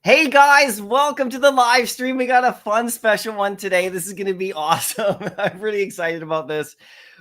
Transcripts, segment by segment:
Hey guys, welcome to the live stream. We got a fun special one today. This is going to be awesome. I'm really excited about this.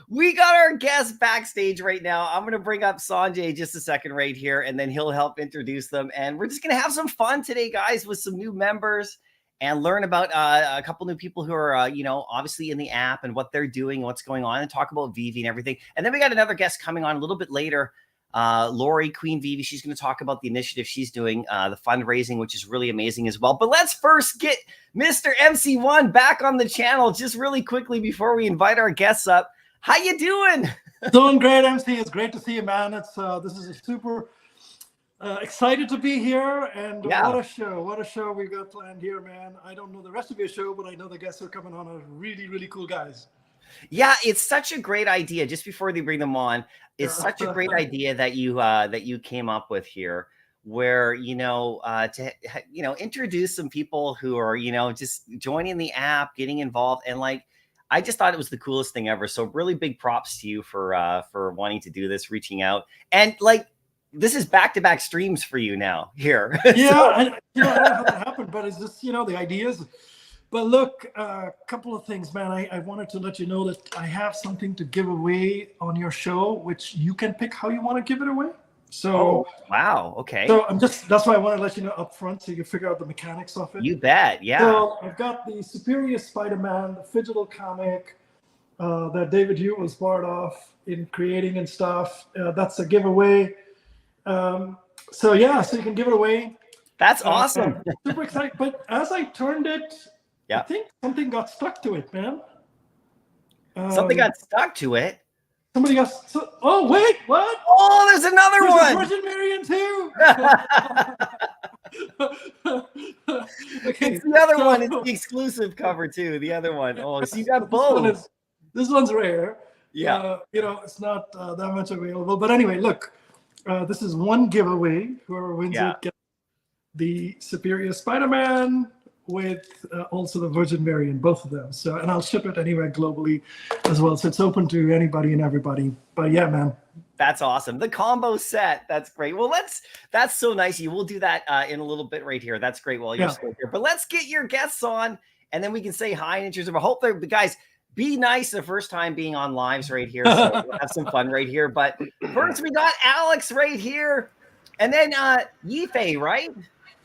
We got our guest backstage right now. I'm going to bring up Sanjay just a second right here, and then he'll help introduce them. And we're just going to have some fun today, guys, with some new members and learn about a couple new people who are, obviously in the app and what they're doing and what's going on, and talk about Veve and everything. And then we got another guest coming on a little bit later. Lori, Queen Veve, she's going to talk about the initiative she's doing, the fundraising, which is really amazing as well. But let's first get Mr. MC1 back on the channel just really quickly before we invite our guests up. How you doing? Doing great, MC. It's great to see you, man. This is a super excited to be here, and Yeah. What a show we got planned here, man. I don't know the rest of your show, but I know the guests who are coming on are really, really cool guys. Yeah, it's such a great idea. Just before they bring them on, it's such a great idea that you came up with here, where to introduce some people who are just joining the app, getting involved, and I just thought it was the coolest thing ever. So really big props to you for wanting to do this, reaching out, and this is back-to-back streams for you now here. Yeah, I don't know how that happened, but it's just the ideas. But look, a couple of things, man. I wanted to let you know that I have something to give away on your show, which you can pick how you want to give it away. So, wow, okay. So that's why I want to let you know up front so you can figure out the mechanics of it. You bet, yeah. So I've got the Superior Spider-Man, the digital comic that David Hugh was part of in creating and stuff. That's a giveaway. So you can give it away. That's awesome. Super excited. But as I turned it, yeah, I think something got stuck to it, man. Something got stuck to it. Somebody got. Oh wait, what? Oh, there's another one. Virgin Marion too. Okay, it's the other one. It's the exclusive cover too. The other one. Oh, so you got both. This one's rare. Yeah. It's not that much available. But anyway, look, this is one giveaway. Whoever wins it gets the Superior Spider-Man with also the Virgin Variant, both of them. So, and I'll ship it anywhere globally as well. So it's open to anybody and everybody. But yeah, man. That's awesome. The combo set. That's great. Well, that's so nice. You will do that in a little bit right here. That's great while you're still here. But let's get your guests on, and then we can say hi and introduce them. I hope they're, guys, be nice the first time being on lives right here. So we'll have some fun right here. But first we got Alex right here. And then Yife, right?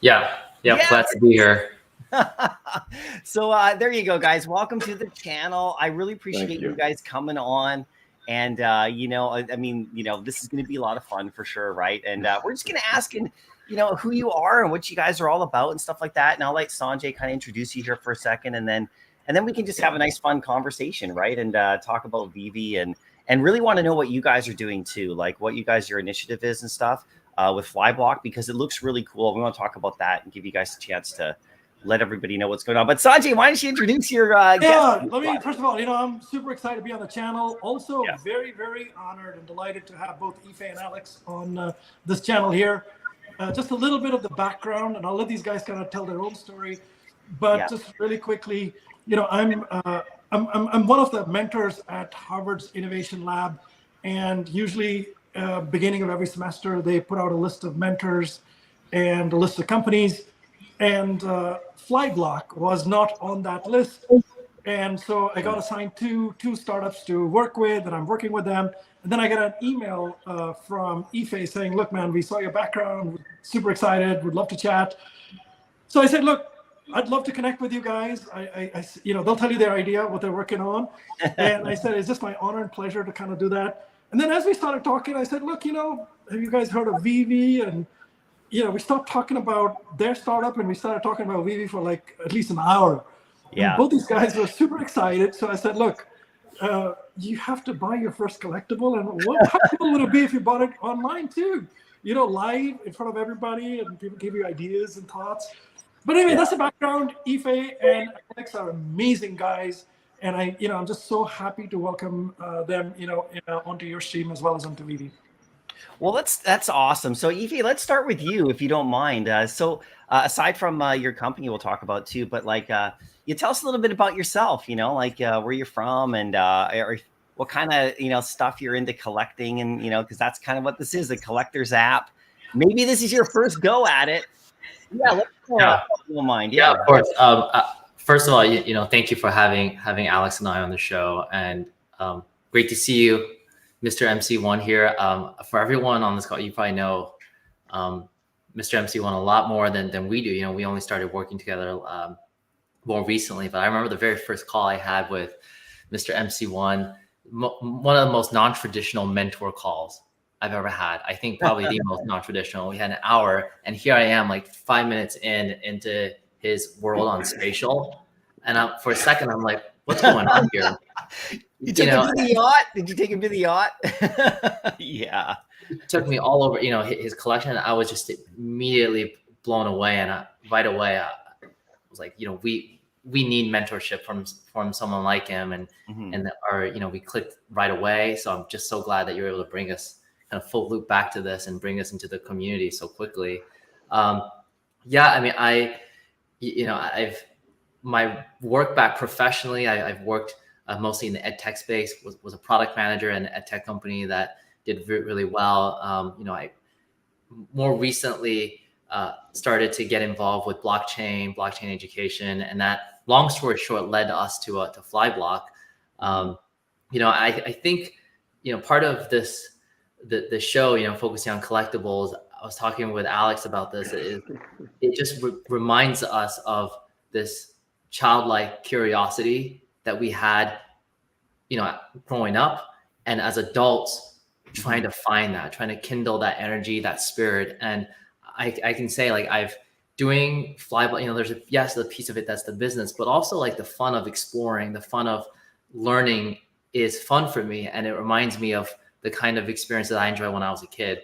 Yeah. Glad to be here. So there you go, guys. Welcome to the channel. I really appreciate you guys coming on. And, this is going to be a lot of fun for sure, right? And we're just going to ask, who you are and what you guys are all about and stuff like that. And I'll let Sanjay kind of introduce you here for a second. And then we can just have a nice, fun conversation, right? And talk about Veve and really want to know what you guys are doing too, like what your initiative is and stuff with FLYBLOC, because it looks really cool. We want to talk about that and give you guys a chance to let everybody know what's going on. But Sanjay, why don't you introduce your guest? Let me, first of all, I'm super excited to be on the channel. Also, very, very honored and delighted to have both Ife and Alex on this channel here. Just a little bit of the background, and I'll let these guys kind of tell their own story. But just really quickly, I'm one of the mentors at Harvard's Innovation Lab, and usually beginning of every semester, they put out a list of mentors and a list of companies. And FLYBLOC was not on that list. And so I got assigned two startups to work with, and I'm working with them. And then I get an email from Ife saying, look, man, we saw your background, super excited, would love to chat. So I said, look, I'd love to connect with you guys. They'll tell you their idea, what they're working on. And I said, it's just my honor and pleasure to kind of do that. And then as we started talking, I said, look, have you guys heard of Veve? And we stopped talking about their startup and we started talking about Veve for like at least an hour. Yeah. And both these guys were super excited. So I said, look, you have to buy your first collectible. And how cool would it be if you bought it online too? Live in front of everybody and people give you ideas and thoughts. But anyway, that's the background. Ife and Alex are amazing guys. And I'm just so happy to welcome them, onto your stream as well as onto Veve. Well, that's awesome. So, Ife, let's start with you, if you don't mind. Aside from your company, we'll talk about too, but you tell us a little bit about yourself. Where you're from and or what kind of stuff you're into collecting, and because that's kind of what this is, a collector's app. Maybe this is your first go at it. Yeah, let's Yeah. if you don't mind. Yeah, Yeah. of course. First of all, thank you for having Alex and I on the show, and great to see you, Mr. MC1 here. For everyone on this call, you probably know Mr. MC1 a lot more than we do. You know, we only started working together more recently, but I remember the very first call I had with Mr. MC1, one of the most non-traditional mentor calls I've ever had. I think probably the most non-traditional. We had an hour, and here I am, like 5 minutes into his world on spatial, and for a second I'm like, what's going on here? You took him to the yacht? Did you take him to the yacht? Yeah. It took me all over, his collection. I was just immediately blown away, and right away I was like, we need mentorship from someone like him, and we clicked right away. So I'm just so glad that you're able to bring us kind of full loop back to this and bring us into the community so quickly. Yeah, I mean, I've my work back professionally. I've worked mostly in the ed tech space. Was a product manager in an ed tech company that did really well. I more recently started to get involved with blockchain education, and that, long story short, led us to FLYBLOC. I think part of this the show, focusing on collectibles. I was talking with Alex about this. It just reminds us of this childlike curiosity that we had, growing up, and as adults trying to kindle that energy, that spirit. And I can say, like, I've doing FLYBLOC, there's the piece of it that's the business, but also like the fun of exploring, the fun of learning is fun for me. And it reminds me of the kind of experience that I enjoyed when I was a kid.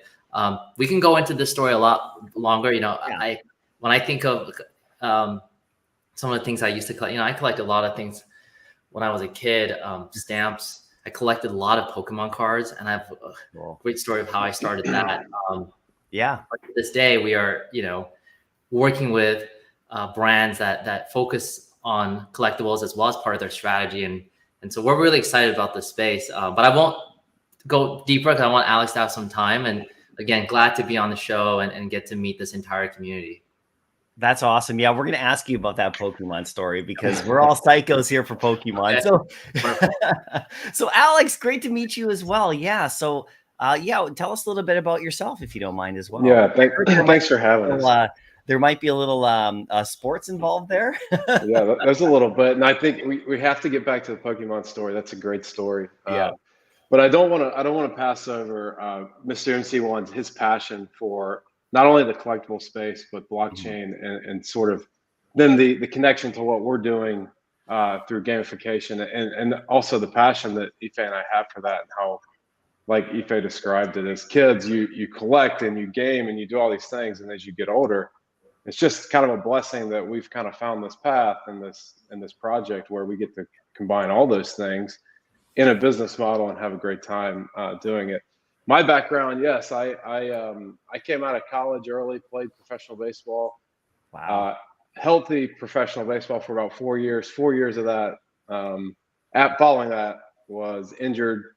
We can go into this story a lot longer. When I think of some of the things I used to collect, I collect a lot of things when I was a kid, stamps. I collected a lot of Pokemon cards, and I have a great story of how I started that. To this day, we are, working with brands that focus on collectibles as well as part of their strategy. And so we're really excited about this space, but I won't go deeper because I want Alex to have some time. And again, glad to be on the show and get to meet this entire community. That's awesome. Yeah, we're going to ask you about that Pokemon story because we're all psychos here for Pokemon. So Alex, great to meet you as well. Yeah. So tell us a little bit about yourself, if you don't mind, as well. Yeah. Thanks for having us. There might be a little sports involved there. Yeah, there's a little bit. And I think we have to get back to the Pokemon story. That's a great story. Yeah. But I don't want to pass over Mr. MC1's his passion for not only the collectible space, but blockchain and sort of then the connection to what we're doing through gamification, and also the passion that Ife and I have for that, and how, like Ife described it, as kids, you collect and you game and you do all these things, and as you get older, it's just kind of a blessing that we've kind of found this path and this project where we get to combine all those things in a business model and have a great time doing it. My background, yes, I came out of college early, played professional baseball. Wow. Healthy professional baseball for about 4 years. 4 years of that, following that, was injured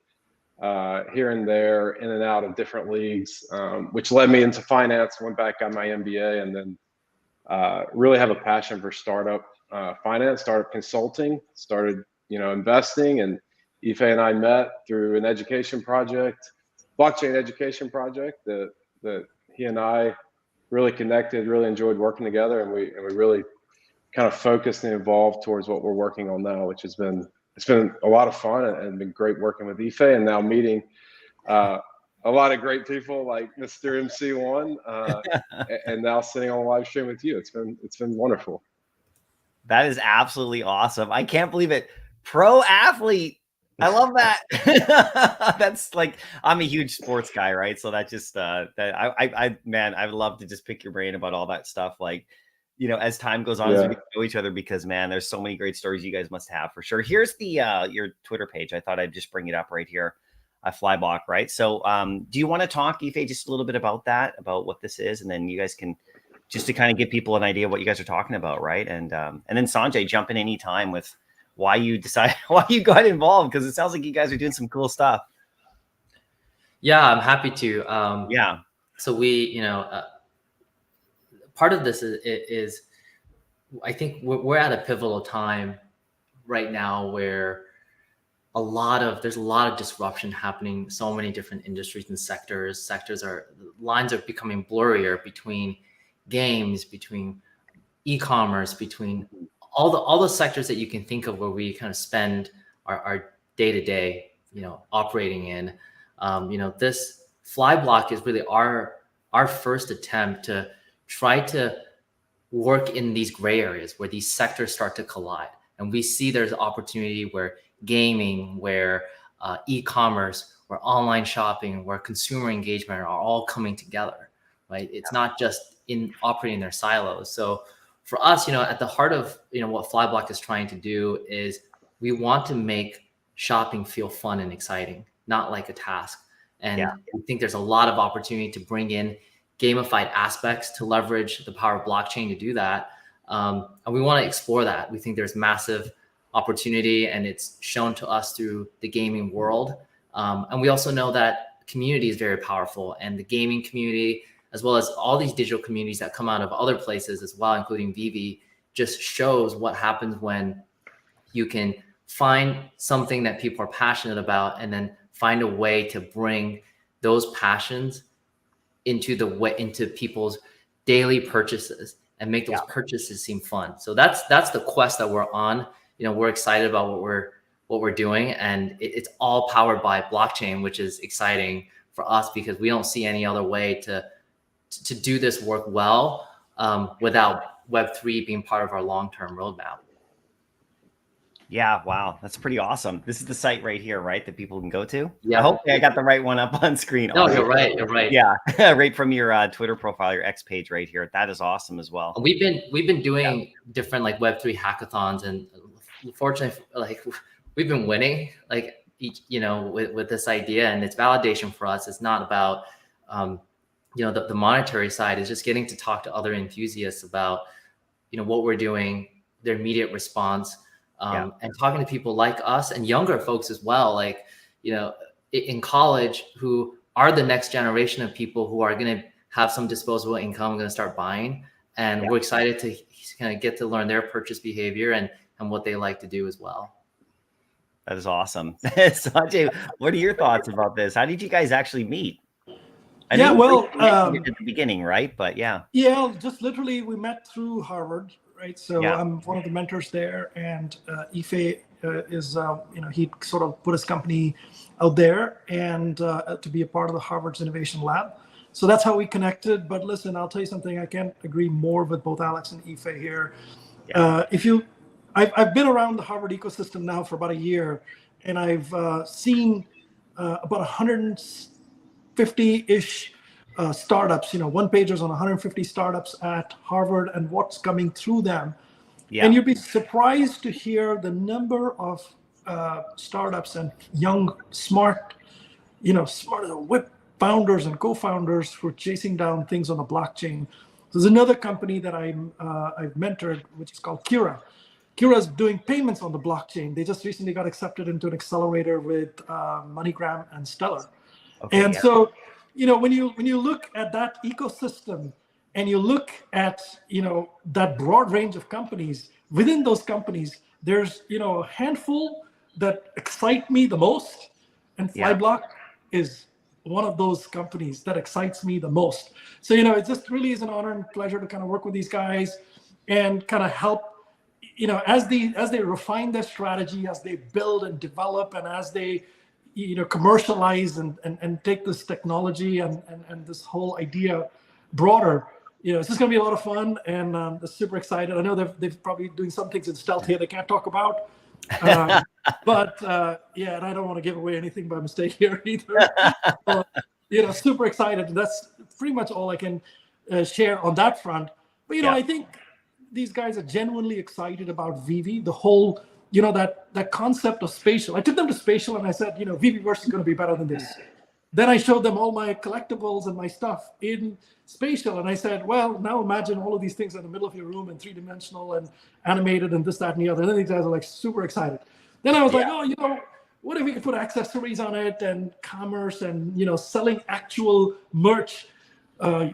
here and there, in and out of different leagues, which led me into finance. Went back, got my MBA, and then really have a passion for startup finance, startup consulting, started investing. And Ife and I met through an education project, blockchain education project that he and I really connected, really enjoyed working together, and we really kind of focused and evolved towards what we're working on now, which it's been a lot of fun and been great working with Ife, and now meeting a lot of great people like Mr. MC1, and now sitting on a live stream with you. It's been wonderful. That is absolutely awesome. I can't believe it. Pro athlete. I love that. That's like, I'm a huge sports guy, right? So that just I'd love to just pick your brain about all that stuff. Like, as time goes on, as we know each other, because man, there's so many great stories you guys must have for sure. Here's the your Twitter page. I thought I'd just bring it up right here. FLYBLOC, right? So do you want to talk, Ife, just a little bit about that, about what this is, and then you guys can just to kind of give people an idea of what you guys are talking about, right? And then Sanjay, jump in any time with why you got involved, because it sounds like you guys are doing some cool stuff. Yeah, I'm happy to. Yeah. So we, part of this is I think we're at a pivotal time right now where there's a lot of disruption happening. So many different industries and sectors. Lines are becoming blurrier between games, between e-commerce, between all the sectors that you can think of where we kind of spend our day-to-day, operating in. This FLYBLOC is really our first attempt to try to work in these gray areas where these sectors start to collide. And we see there's opportunity where gaming, where e-commerce, where online shopping, where consumer engagement are all coming together, right? It's not just in operating their silos. So for us, at the heart of what FLYBLOC is trying to do is we want to make shopping feel fun and exciting, not like a task. And we think there's a lot of opportunity to bring in gamified aspects to leverage the power of blockchain to do that. And we want to explore that. We think there's massive opportunity, and it's shown to us through the gaming world. And we also know that community is very powerful, and the gaming community, as well as all these digital communities that come out of other places as well, including Veve, just shows what happens when you can find something that people are passionate about and then find a way to bring those passions into people's daily purchases and make those purchases seem fun. So that's the quest that we're on. We're excited about what we're doing, and it's all powered by blockchain, which is exciting for us because we don't see any other way to do this work well without Web3 being part of our long-term roadmap. Yeah, wow, that's pretty awesome. This is the site right here, right, that people can go to? Yeah. I hope I got the right one up on screen. No, you're right. Yeah, right from your Twitter profile, your X page right here. That is awesome as well. We've been doing different like Web3 hackathons, and fortunately, like we've been winning like each, with this idea, and it's validation for us. It's not about the monetary side. Is just getting to talk to other enthusiasts about what we're doing, their immediate response. And talking to people like us and younger folks as well, like, in college, who are the next generation of people who are going to have some disposable income, going to start buying. And we're excited to kind of get to learn their purchase behavior and what they like to do as well. That is awesome. Sanjay, what are your thoughts about this? How did you guys actually meet? At the beginning, right? But yeah, just literally we met through Harvard. Right. So I'm one of the mentors there, and Ife is, he sort of put his company out there and to be a part of the Harvard's Innovation Lab. So that's how we connected. But listen, I'll tell you something. I can't agree more with both Alex and Ife here. I've been around the Harvard ecosystem now for about a year, and I've seen about 150-ish startups, one pagers on 150 startups at Harvard and what's coming through them. And you'd be surprised to hear the number of startups and young, smart as a whip founders and co-founders who are chasing down things on the blockchain. There's another company that I've mentored, which is called Kira. Kira is doing payments on the blockchain. They just recently got accepted into an accelerator with MoneyGram and Stellar. So, when you look at that ecosystem and you look at, that broad range of companies, within those companies, there's, a handful that excite me the most. And FLYBLOC is one of those companies that excites me the most. So, it just really is an honor and pleasure to kind of work with these guys and kind of help, as they refine their strategy, as they build and develop, and as they commercialize and take this technology and this whole idea broader. It's just going to be a lot of fun, and they're super excited. I know they're probably doing some things in stealth here they can't talk about. But and I don't want to give away anything by mistake here either. Super excited. And that's pretty much all I can share on that front. But, I think these guys are genuinely excited about Veve, the whole that concept of spatial. I took them to spatial and I said, Veveverse is going to be better than this. Then I showed them all my collectibles and my stuff in spatial. And I said, well, now imagine all of these things in the middle of your room and 3-dimensional and animated and this, that, and the other. And then these guys are like super excited. Then I was like, what if we could put accessories on it and commerce and, selling actual merch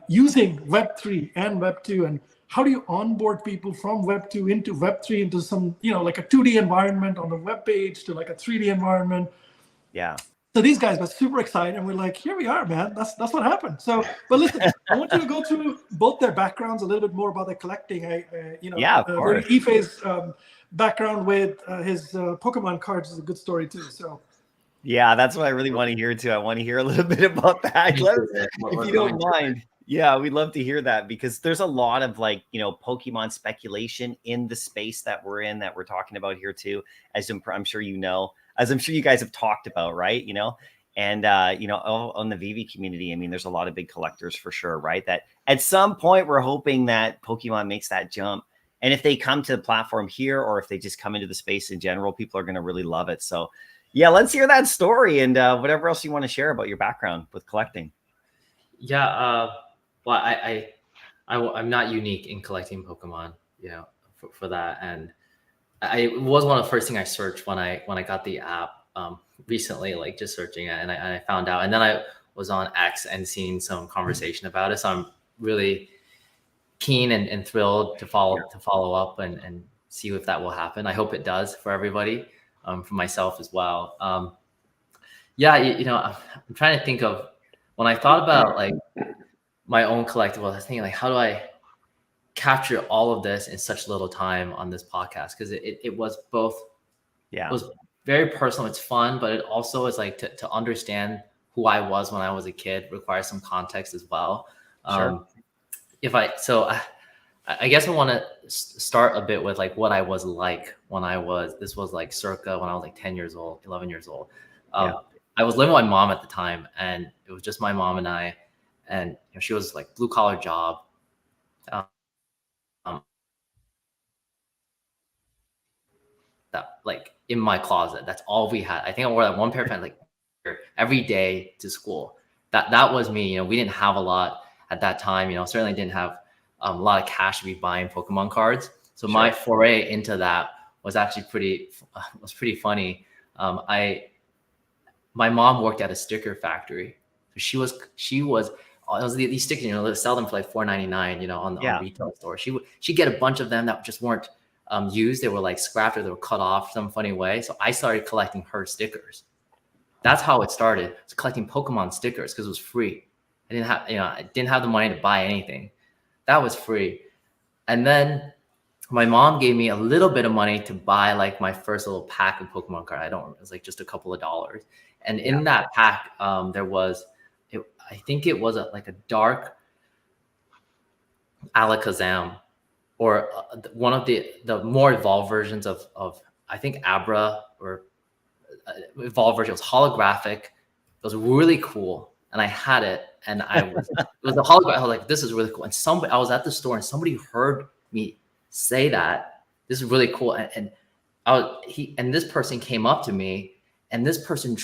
using Web3 and Web2, and how do you onboard people from Web2 into Web3 into some, like a 2D environment on the web page to like a 3D environment. Yeah. So these guys were super excited, and we're like, here we are, man. That's what happened. So, but listen, I want you to go through both their backgrounds, a little bit more about their collecting. Yeah, of course. Ife's background with his Pokemon cards is a good story too. So. Yeah, that's what I really want to hear too. I want to hear a little bit about that. If you don't mind. Yeah, we'd love to hear that, because there's a lot of Pokemon speculation in the space that we're in, that we're talking about here too, as I'm sure as I'm sure you guys have talked about, right? And on the Veve community, I mean, there's a lot of big collectors for sure, right? That at some point we're hoping that Pokemon makes that jump. And if they come to the platform here, or if they just come into the space in general, people are going to really love it. So yeah, let's hear that story, and whatever else you want to share about your background with collecting. Yeah. Well, I'm not unique in collecting Pokemon, for that. And it was one of the first things I searched when I got the app recently, like just searching it, and I found out. And then I was on X and seeing some conversation about it. So I'm really keen and thrilled to follow up and see if that will happen. I hope it does for everybody, for myself as well. I'm trying to think of, when I thought about like my own collectible, I was thinking like, how do I capture all of this in such little time on this podcast? Because it was both, it was very personal, it's fun, but it also is like to understand who I was when I was a kid requires some context as well. Sure. I guess I want to start a bit with like what I was like when this was like circa when I was like 10 years old, 11 years old. I was living with my mom at the time, and it was just my mom and I, and she was like blue collar job. That like in my closet, that's all we had. I think I wore that one pair of pants like every day to school. That was me. We didn't have a lot at that time. Certainly didn't have a lot of cash to be buying Pokemon cards. So my foray into that was actually pretty funny. My mom worked at a sticker factory. So she was these stickers, they sell them for like $4.99, on the retail store. She'd get a bunch of them that just weren't used. They were like scrapped, or they were cut off some funny way. So I started collecting her stickers. That's how it started. It's collecting Pokemon stickers because it was free. I didn't have the money to buy anything. That was free. And then my mom gave me a little bit of money to buy like my first little pack of Pokemon cards. It was like just a couple of dollars. And in that pack, there was, I think it was like a dark Alakazam, or one of the more evolved versions of I think Abra, or evolved version. It was holographic. It was really cool. And I had it, and it was a holographic. I was like, this is really cool. And I was at the store, and somebody heard me say that this is really cool. And this person came up to me, and this person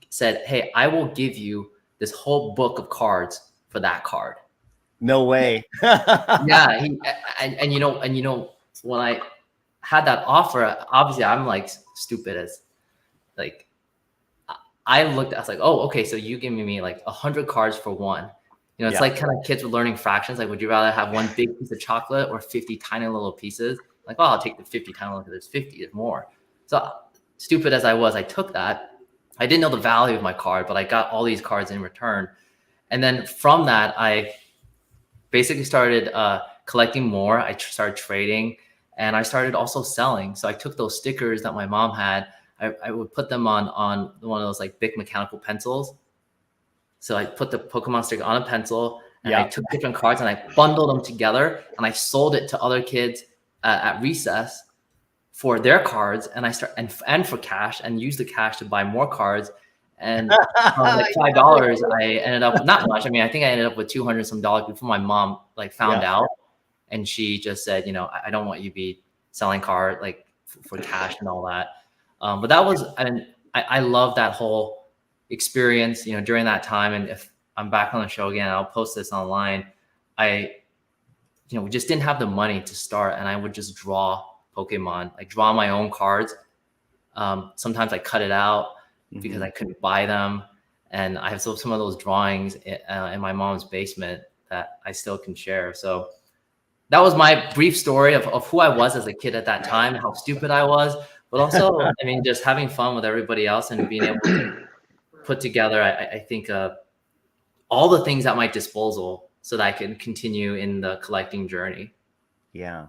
said, hey, I will give you this whole book of cards for that card. No way. Yeah. When I had that offer, obviously I'm like stupid as like, I was like, oh, okay. So you giving me like 100 cards for one, it's like kind of kids were learning fractions. Like, would you rather have one big piece of chocolate or 50 tiny little pieces? Like, oh, I'll take the 50 tiny little, because there's 50 or more. So stupid as I was, I took that. I didn't know the value of my card, but I got all these cards in return. And then from that, I basically started collecting more. I started trading, and I started also selling. So I took those stickers that my mom had. I would put them on one of those like big mechanical pencils. So I put the Pokemon sticker on a pencil, and I took different cards and I bundled them together, and I sold it to other kids at recess for their cards, and and for cash, and used the cash to buy more cards. And like $5, I ended up with not much. I mean, I think I ended up with $200 some before my mom like found out, and she just said, I don't want you to be selling cards like for cash and all that. But that was, and I love that whole experience, during that time. And if I'm back on the show again, I'll post this online. We just didn't have the money to start, and I would just draw Pokemon, like draw my own cards. Sometimes I cut it out because I couldn't buy them. And I have some of those drawings in my mom's basement that I still can share. So that was my brief story of who I was as a kid at that time, how stupid I was, but also, I mean, just having fun with everybody else and being able to put together, I think, all the things at my disposal so that I can continue in the collecting journey. Yeah.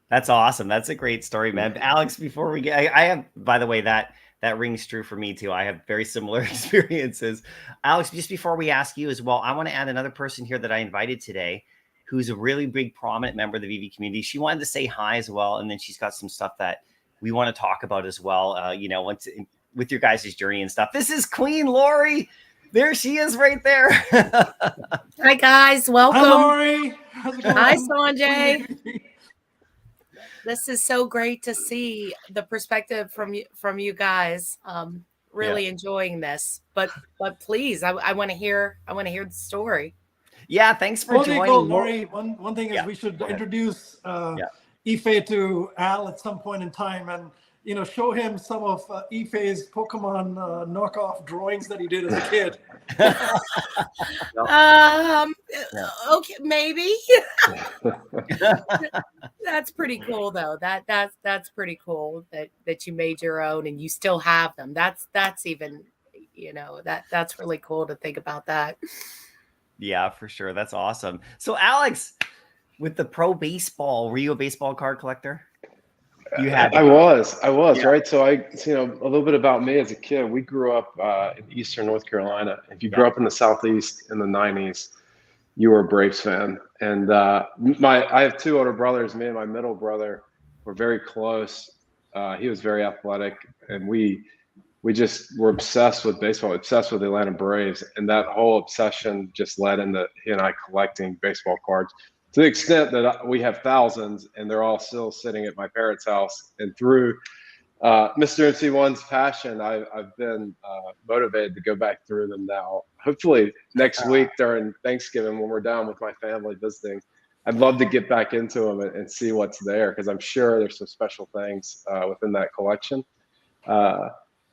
That's awesome. That's a great story, man. Alex, before we get, I have, by the way, that rings true for me too. I have very similar experiences. Alex, just before we ask you as well, I want to add another person here that I invited today, who's a really big, prominent member of the VV community. She wanted to say hi as well. And then she's got some stuff that we want to talk about as well. You know, once with your guys' journey and stuff. This is Queen Lori. There she is right there. Hi guys, welcome. Hi Lori. How's it going? Hi Sanjay. This is so great to see the perspective from you guys. Really enjoying this, but please, I want to hear the story. Yeah, thanks for joining. Lori, one thing is we should introduce Ife to Al at some point in time, and show him some of Ife's Pokemon knockoff drawings that he did as a kid. Okay, maybe. That's pretty cool though. That's pretty cool that you made your own and you still have them. That's even, that's really cool to think about that. Yeah, for sure. That's awesome. So Alex, with the pro baseball, were you a baseball card collector? You had. I was right. So a little bit about me as a kid. We grew up in Eastern North Carolina. If you grew up in the Southeast in the 90s, you were a Braves fan. And I have two older brothers. Me and my middle brother were very close. He was very athletic, and we just were obsessed with baseball, obsessed with the Atlanta Braves, and that whole obsession just led into he and I collecting baseball cards. To the extent that we have thousands, and they're all still sitting at my parents' house. And through Mr. MC1's passion, I've been motivated to go back through them now. Hopefully next week during Thanksgiving, when we're down with my family visiting, I'd love to get back into them and see what's there, because I'm sure there's some special things within that collection. But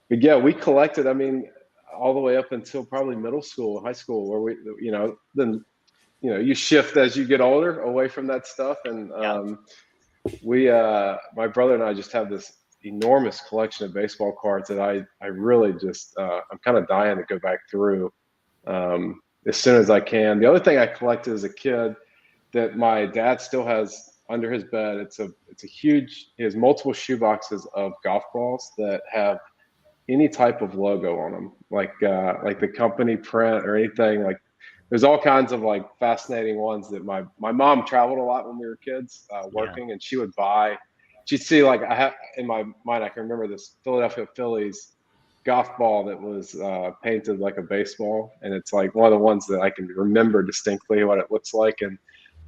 yeah, we collected, I mean, all the way up until probably middle school, high school, where we, then you shift as you get older away from that stuff. And my brother and I just have this enormous collection of baseball cards that I really just, I'm kind of dying to go back through as soon as I can. The other thing I collected as a kid that my dad still has under his bed, it's a huge, he has multiple shoe boxes of golf balls that have any type of logo on them, like the company print or anything. Like, there's all kinds of like fascinating ones that my mom traveled a lot when we were kids working, and she would buy. She'd see, like, I have in my mind, I can remember this Philadelphia Phillies golf ball that was painted like a baseball, and it's like one of the ones that I can remember distinctly what it looks like. And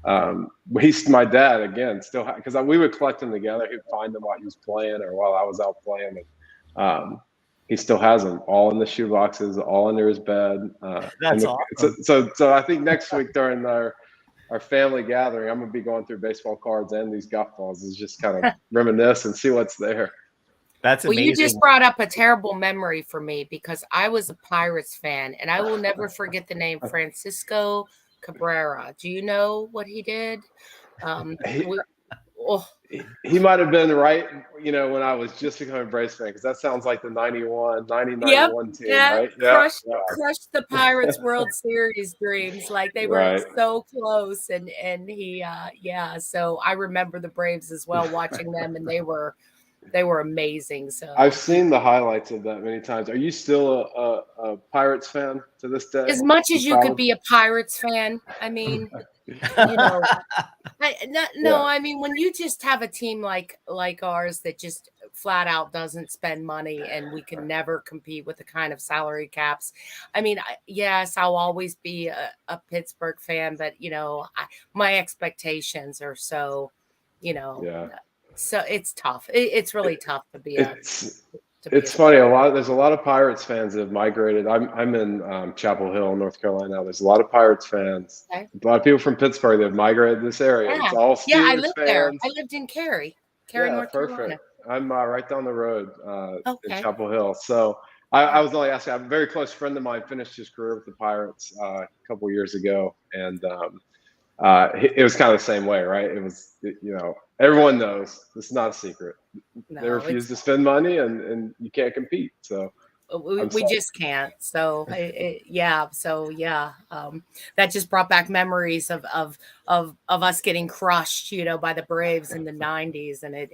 my dad again still, because we would collect them together. He'd find them while he was playing or while I was out playing, and he still has them all in the shoe boxes, all under his bed. That's awesome. So I think next week during our family gathering, I'm gonna be going through baseball cards and these golf balls, is just kind of reminisce and see what's there. That's amazing. Well, you just brought up a terrible memory for me, because I was a Pirates fan, and I will never forget the name Francisco Cabrera. Do you know what he did? He might have been right, when I was just becoming a Braves fan, because that sounds like the 91 team, right? Crushed the Pirates World Series dreams. Like, they were so close, and he, so I remember the Braves as well, watching them, and they were amazing. So I've seen the highlights of that many times. Are you still a Pirates fan to this day? As much as you could be a Pirates fan, I mean, I mean, when you just have a team like ours that just flat out doesn't spend money, and we can never compete with the kind of salary caps. I mean, yes, I'll always be a Pittsburgh fan, but my expectations are so, so it's tough. It's really tough to be It's funny. There's a lot of Pirates fans that have migrated. I'm in Chapel Hill, North Carolina. There's a lot of Pirates fans. Okay. A lot of people from Pittsburgh that have migrated to this area. Yeah. It's all Steelers I lived fans. there. I lived in Cary, North perfect. Carolina. I'm right down the road in Chapel Hill. So I was only asking. I'm a very close friend of mine finished his career with the Pirates a couple years ago, and it was kind of the same way, right? It was, everyone knows this is not a secret. They No, refuse to spend money, and you can't compete. So we just can't. So yeah. So yeah, that just brought back memories of us getting crushed, by the Braves in the '90s, and it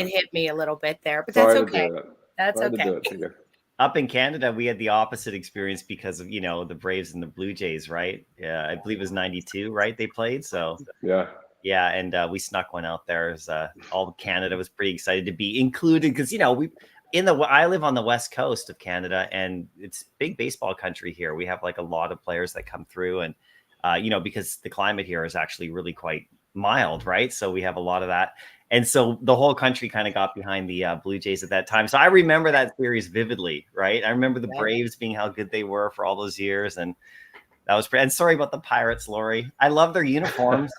hit me a little bit there, but that's okay. That's okay. Up in Canada, we had the opposite experience because of the Braves and the Blue Jays, right? Yeah, I believe it was '92, right? They played, so yeah, and we snuck one out there. As all of Canada was pretty excited to be included because I live on the west coast of Canada, and it's big baseball country here. We have like a lot of players that come through, and because the climate here is actually really quite mild, right? So we have a lot of that. And so the whole country kind of got behind the Blue Jays at that time. So I remember that series vividly, right? I remember the Braves being how good they were for all those years. And that was and sorry about the Pirates, Lori. I love their uniforms.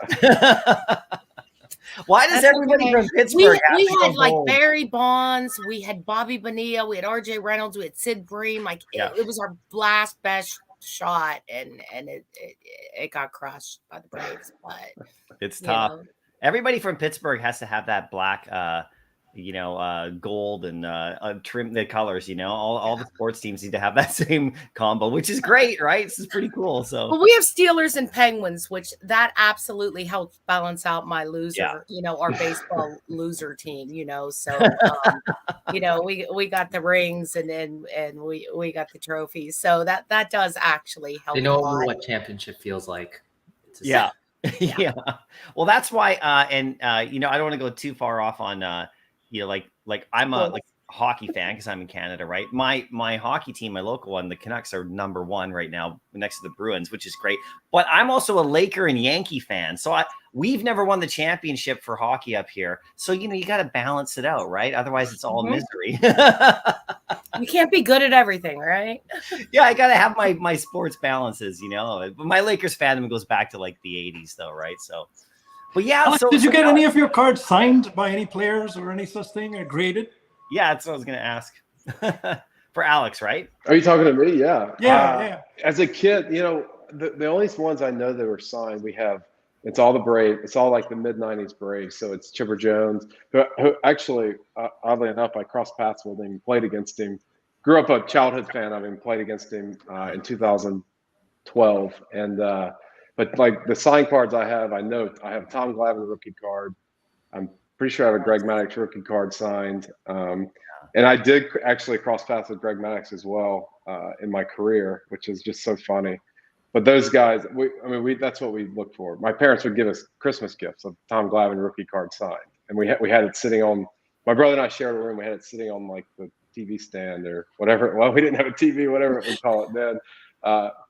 Why does everybody from Pittsburgh we had like Barry Bonds, we had Bobby Bonilla, we had RJ Reynolds, we had Sid Bream. Like it was our last best shot, and it got crushed by the Braves. But it's tough. Everybody from Pittsburgh has to have that black gold and trim the colors, all the sports teams need to have that same combo, which is great, right? This is pretty cool. So well, we have Steelers and Penguins, which that absolutely helps balance out my loser, our baseball loser team, so we got the rings and we got the trophies. So that does actually help. They know what championship feels like. Yeah. Yeah. Well, that's why I don't want to go too far off on like I'm a hockey fan because I'm in Canada, right? My hockey team, my local one, the Canucks are #1 right now next to the Bruins, which is great. But I'm also a Laker and Yankee fan. So we've never won the championship for hockey up here. So you got to balance it out, right? Otherwise it's all misery. You can't be good at everything, right? Yeah, I got to have my sports balances, But my Lakers fandom goes back to like the 80s though, right? So but yeah, Alex, did you get any of your cards signed by any players or any such thing, or graded? Yeah, that's what I was going to ask. For Alex, right? Are you talking to me? Yeah. Yeah. As a kid, the only ones I know that were signed, it's all the Braves. It's all like the mid-'90s Braves. So it's Chipper Jones, who actually, oddly enough, I crossed paths with him, played against him, grew up a childhood fan of him, played against him in 2012. And but like the signed cards I have a Tom Glavine rookie card. I'm pretty sure I have a Greg Maddux rookie card signed. And I did actually cross paths with Greg Maddux as well in my career, which is just so funny. But those guys, that's what we look for. My parents would give us Christmas gifts of Tom Glavine rookie card signed. And we had it sitting on, my brother and I shared a room. We had it sitting on like the TV stand or whatever. Well, we didn't have a TV, whatever we call it then.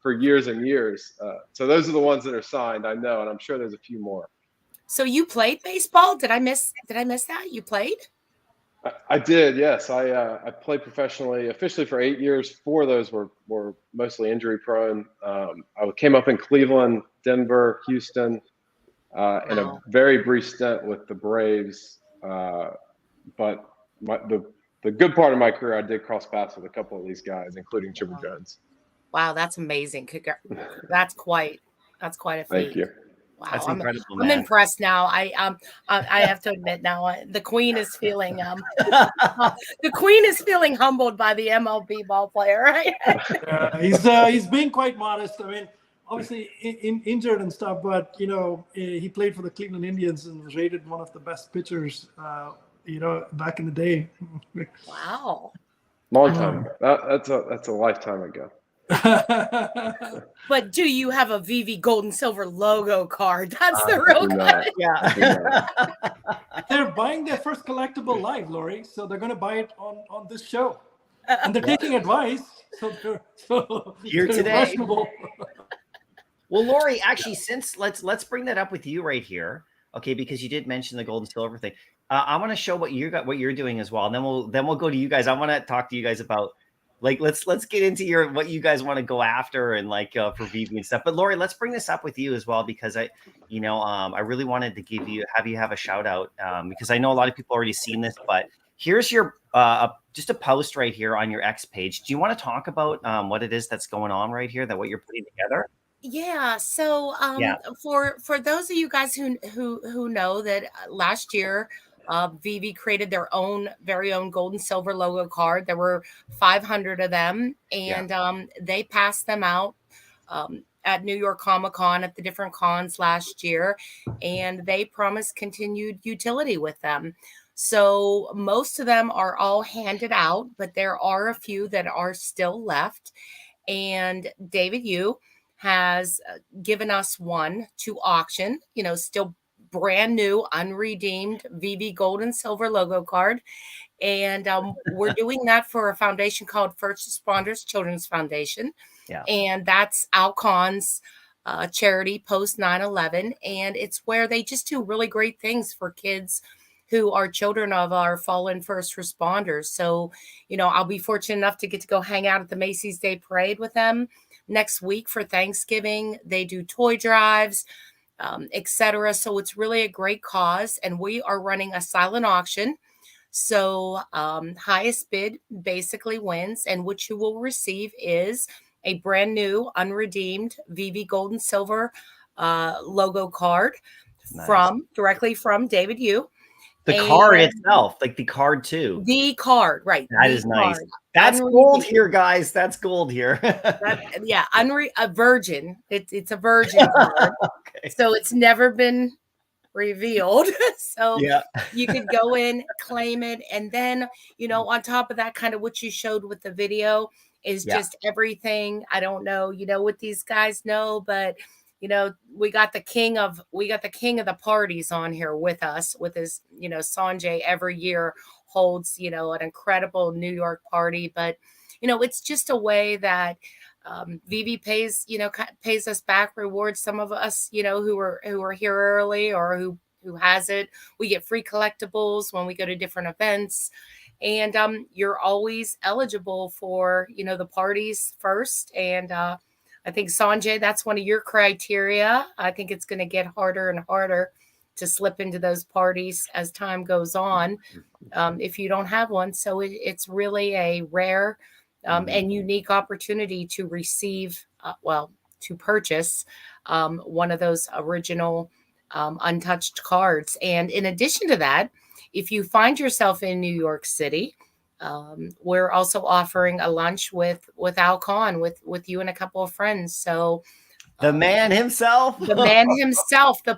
For years and years. So those are the ones that are signed, I know, and I'm sure there's a few more. So you played baseball? Did I miss that? You played? I did, yes. I played professionally, officially for 8 years. 4 of those were mostly injury prone. I came up in Cleveland, Denver, Houston, and a very brief stint with the Braves. But the good part of my career, I did cross paths with a couple of these guys, including Chipper Jones. Wow, that's amazing. That's quite a feat. Thank you. Wow, that's incredible. I'm impressed now. I have to admit now, the Queen is feeling the Queen is feeling humbled by the MLB ball player, right? He's being quite modest. I mean, obviously injured and stuff, but he played for the Cleveland Indians and was rated one of the best pitchers, back in the day. Wow. Long time. That's a lifetime ago. But do you have a Veve Gold and Silver logo card? That's the real good. Yeah. They're buying their first collectible live, Lori, so they're going to buy it on this show, and they're taking advice. So here today. Well, Lori, actually, since let's bring that up with you right here, okay? Because you did mention the gold and silver thing. I want to show what you're doing as well, and then we'll go to you guys. I want to talk to you guys about. Like, let's get into what you guys want to go after and for Veve and stuff. But Lori, let's bring this up with you as well, because I really wanted to have you have a shout out because I know a lot of people already seen this, but here's your just a post right here on your X page. Do you want to talk about what it is that's going on right here, what you're putting together? Yeah. So Yeah. for those of you guys who know that last year Veve created their own very own gold and silver logo card. There were 500 of them, and they passed them out at New York Comic Con at the different cons last year, and they promised continued utility with them. So most of them are all handed out, but there are a few that are still left. And David Yu has given us one to auction, still brand new, unredeemed Veve gold and silver logo card. And we're doing that for a foundation called First Responders Children's Foundation. Yeah. And that's Alcon's charity post 9/11. And it's where they just do really great things for kids who are children of our fallen first responders. So, I'll be fortunate enough to get to go hang out at the Macy's Day Parade with them next week for Thanksgiving. They do toy drives, etc. So it's really a great cause. And we are running a silent auction. So highest bid basically wins. And what you will receive is a brand new unredeemed Veve gold and silver logo card directly from David Yu. The card itself, like the card too. The card, right. That is nice. That's gold here, guys. That's gold here. A virgin. It's a virgin card. Okay. So it's never been revealed. So you could go in, claim it, and then, on top of that, kind of what you showed with the video is just everything. I don't know, what these guys know, but we got the king of the parties on here with us, with his, Sanjay every year holds, an incredible New York party. But, it's just a way that Veve pays us back, rewards some of us, who are here early or who has it. We get free collectibles when we go to different events. And you're always eligible for, the parties first. And I think, Sanjay, that's one of your criteria. I think it's going to get harder and harder to slip into those parties as time goes on if you don't have one. So it's really a rare and unique opportunity to receive, to purchase one of those original untouched cards. And in addition to that, if you find yourself in New York City, we're also offering a lunch with Alcon with you and a couple of friends. So the man himself, the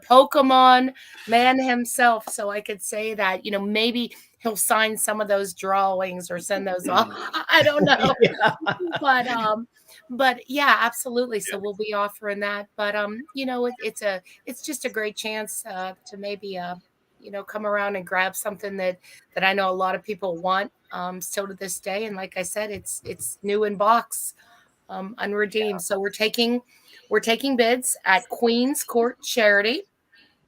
Pokemon man himself. So I could say that, maybe he'll sign some of those drawings or send those off. I don't know. But yeah, absolutely. So we'll be offering that. But it's just a great chance to maybe come around and grab something that I know a lot of people want still to this day. And like I said, it's new in box, unredeemed. So we're taking bids at Queen's Court Charity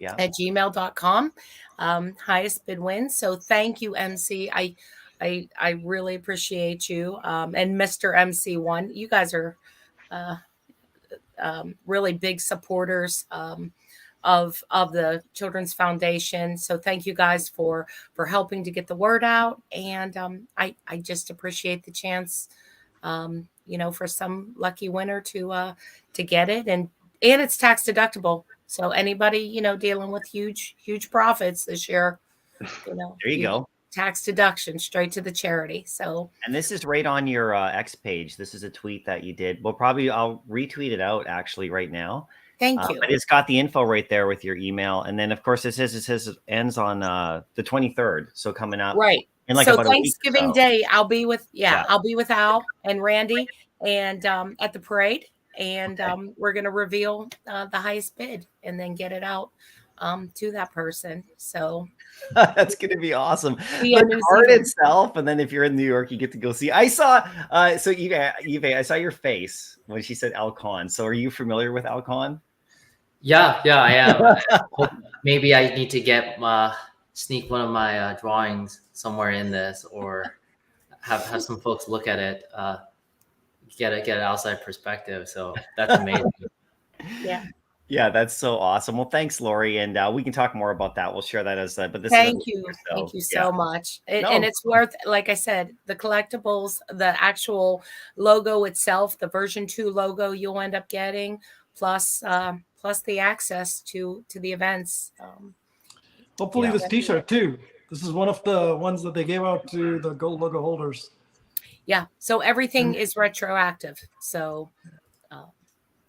at gmail.com. Highest bid wins. So thank you, MC. I really appreciate you. And Mr. MC1, you guys are really big supporters of the Children's Foundation. So thank you guys for helping to get the word out. And I just appreciate the chance, for some lucky winner to get it. And it's tax deductible. So anybody, dealing with huge profits this year, there you go. Tax deduction straight to the charity. So, and this is right on your X page. This is a tweet that you did. I'll retweet it out actually right now. Thank you. But it's got the info right there with your email. And then of course it ends on the 23rd. So coming up. Right. In like so about Thanksgiving a week Day, I'll be with Al and Randy and at the parade. And we're going to reveal the highest bid and then get it out to that person. So that's going to be awesome. The card itself, and then if you're in New York, you get to go see. I saw so Eve, I saw your face when she said Alcon. So are you familiar with Alcon? Yeah, I am. Maybe I need to sneak one of my drawings somewhere in this, or have some folks look at it, get an outside perspective. So that's amazing. Yeah, that's so awesome. Well, thanks, Lori, and we can talk more about that. We'll share that as but this. Thank you so much. And it's worth, like I said, the collectibles, the actual logo itself, the version 2 logo you'll end up getting plus the access to the events. Hopefully Yeah. this T-shirt too. This is one of the ones that they gave out to the gold logo holders. Yeah. So everything is retroactive. So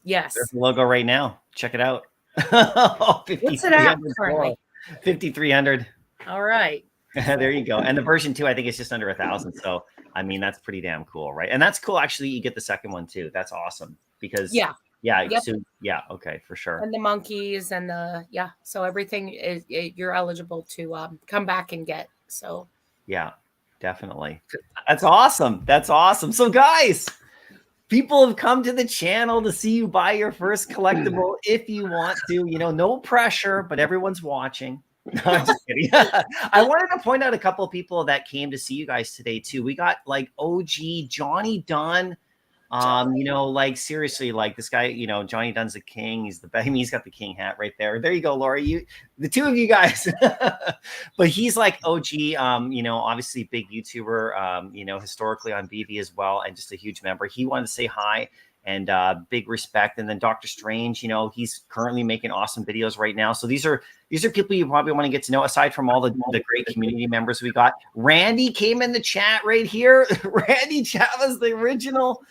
yes. There's the logo right now. Check it out. Oh, What's it at 5,300 currently? 5,300. All right. There you go. And the version 2, I think it's just under 1,000. So I mean, that's pretty damn cool, right? And that's cool. Actually, you get the second one too. That's awesome because Yeah. Yep. So yeah, okay, for sure. And the monkeys and so everything is you're eligible to come back and get. So yeah, definitely. That's awesome. That's awesome. So guys, people have come to the channel to see you buy your first collectible if you want to. No pressure, but everyone's watching. No, I'm just kidding. I wanted to point out a couple of people that came to see you guys today too. We got like OG Johnny Dunn. Like seriously, like this guy, Johnny Dunn's the king. He's the best. I mean, he's got the king hat right there. There you go, Laura. The two of you guys. But he's like OG, obviously big YouTuber, historically on Veve as well, and just a huge member. He wanted to say hi and big respect. And then Dr. Strange, he's currently making awesome videos right now. So these are people you probably want to get to know, aside from all the great community members we got. Randy came in the chat right here. Randy Chavez, the original,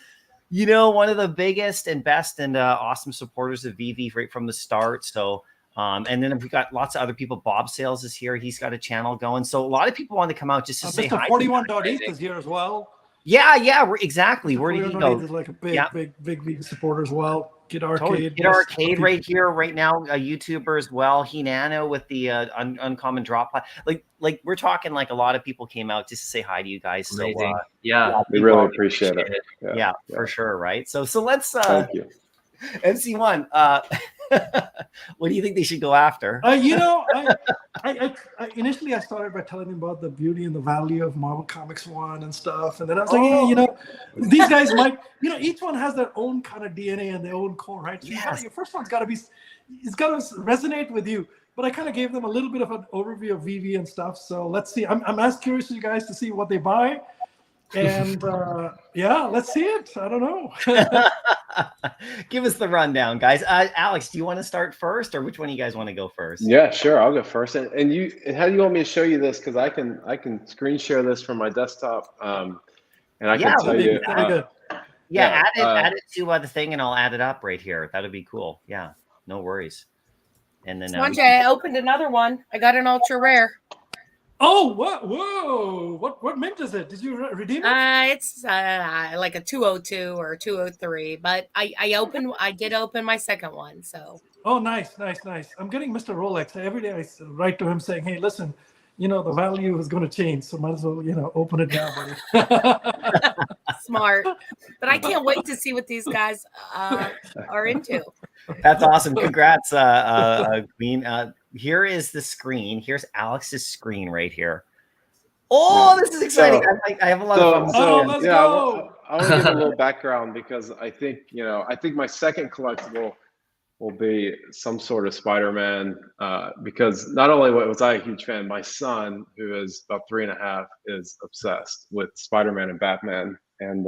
one of the biggest and best and awesome supporters of Veve right from the start. So, and then we got lots of other people. Bob Sales is here. He's got a channel going. So a lot of people want to come out just to say hi. Mr. 41.8 is here as well. Yeah, exactly. Where did he go? He's like a big Veve supporter as well. Kid Arcade. Totally. Kid Arcade right here, right now, a YouTuber as well. Hinano with the uncommon drop. Like we're talking like a lot of people came out just to say hi to you guys. So yeah, we really appreciate it. Yeah, for sure, right? So let's thank you. MC1. What do you think they should go after? I initially I started by telling them about the beauty and the value of Marvel Comics 1 and stuff, and then I was like, these guys might, each one has their own kind of DNA and their own core, right? So your first one's got to resonate with you. But I kind of gave them a little bit of an overview of Veve and stuff. So let's see. I'm as curious as you guys to see what they buy. And let's see it. I don't know. Give us the rundown, guys. Alex, do you want to start first, or which one of you guys want to go first? Yeah, sure. I'll go first. And how do you want me to show you this? Because I can screen share this from my desktop, and I can tell you. Add it to the thing, and I'll add it up right here. That'd be cool. Yeah, no worries. And then I opened another one. I got an ultra rare. Oh, what? Whoa! What mint is it? Did you redeem it? It's like a 202 or 203, but I did open my second one. So. Oh, nice. I'm getting Mr. Rolex every day. I write to him saying, "Hey, listen, the value is going to change, so might as well, open it now, buddy." Smart, but I can't wait to see what these guys are into. That's awesome. Congrats, Queen. Here is the screen. Here's Alex's screen right here. Oh, this is exciting. I have a lot of fun. Let's go. I want to give a little background because I think my second collectible will be some sort of Spider-Man, because not only was I a huge fan, my son, who is about 3.5, is obsessed with Spider-Man and Batman, and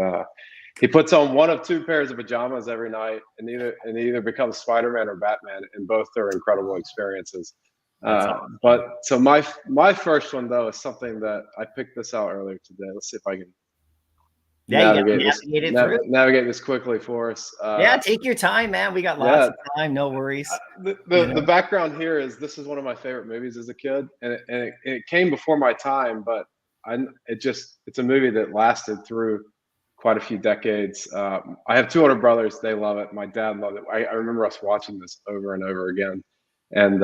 he puts on one of two pairs of pajamas every night, and either becomes Spider-Man or Batman, and both are incredible experiences. Awesome. But so my first one though is something that I picked this out earlier today. Let's see if I can navigate this quickly for us. Take your time, man. We got lots of time. No worries. The background here is this is one of my favorite movies as a kid, and it came before my time, but it's a movie that lasted through quite a few decades. I have 2 older brothers. They love it. My dad loved it. I remember us watching this over and over again. And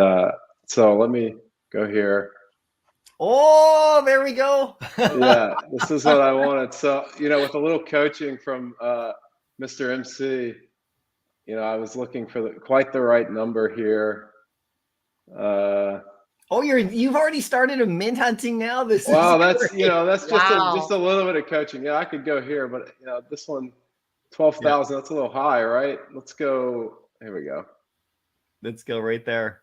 so let me go here. Oh, there we go. Yeah, this is what I wanted. So, with a little coaching from Mr. MC, I was looking for quite the right number here. You've already started a mint hunting now. That's just a little bit of coaching. Yeah, I could go here, but this one, 12,000. That's a little high, right? Let's go. Here we go. Let's go right there.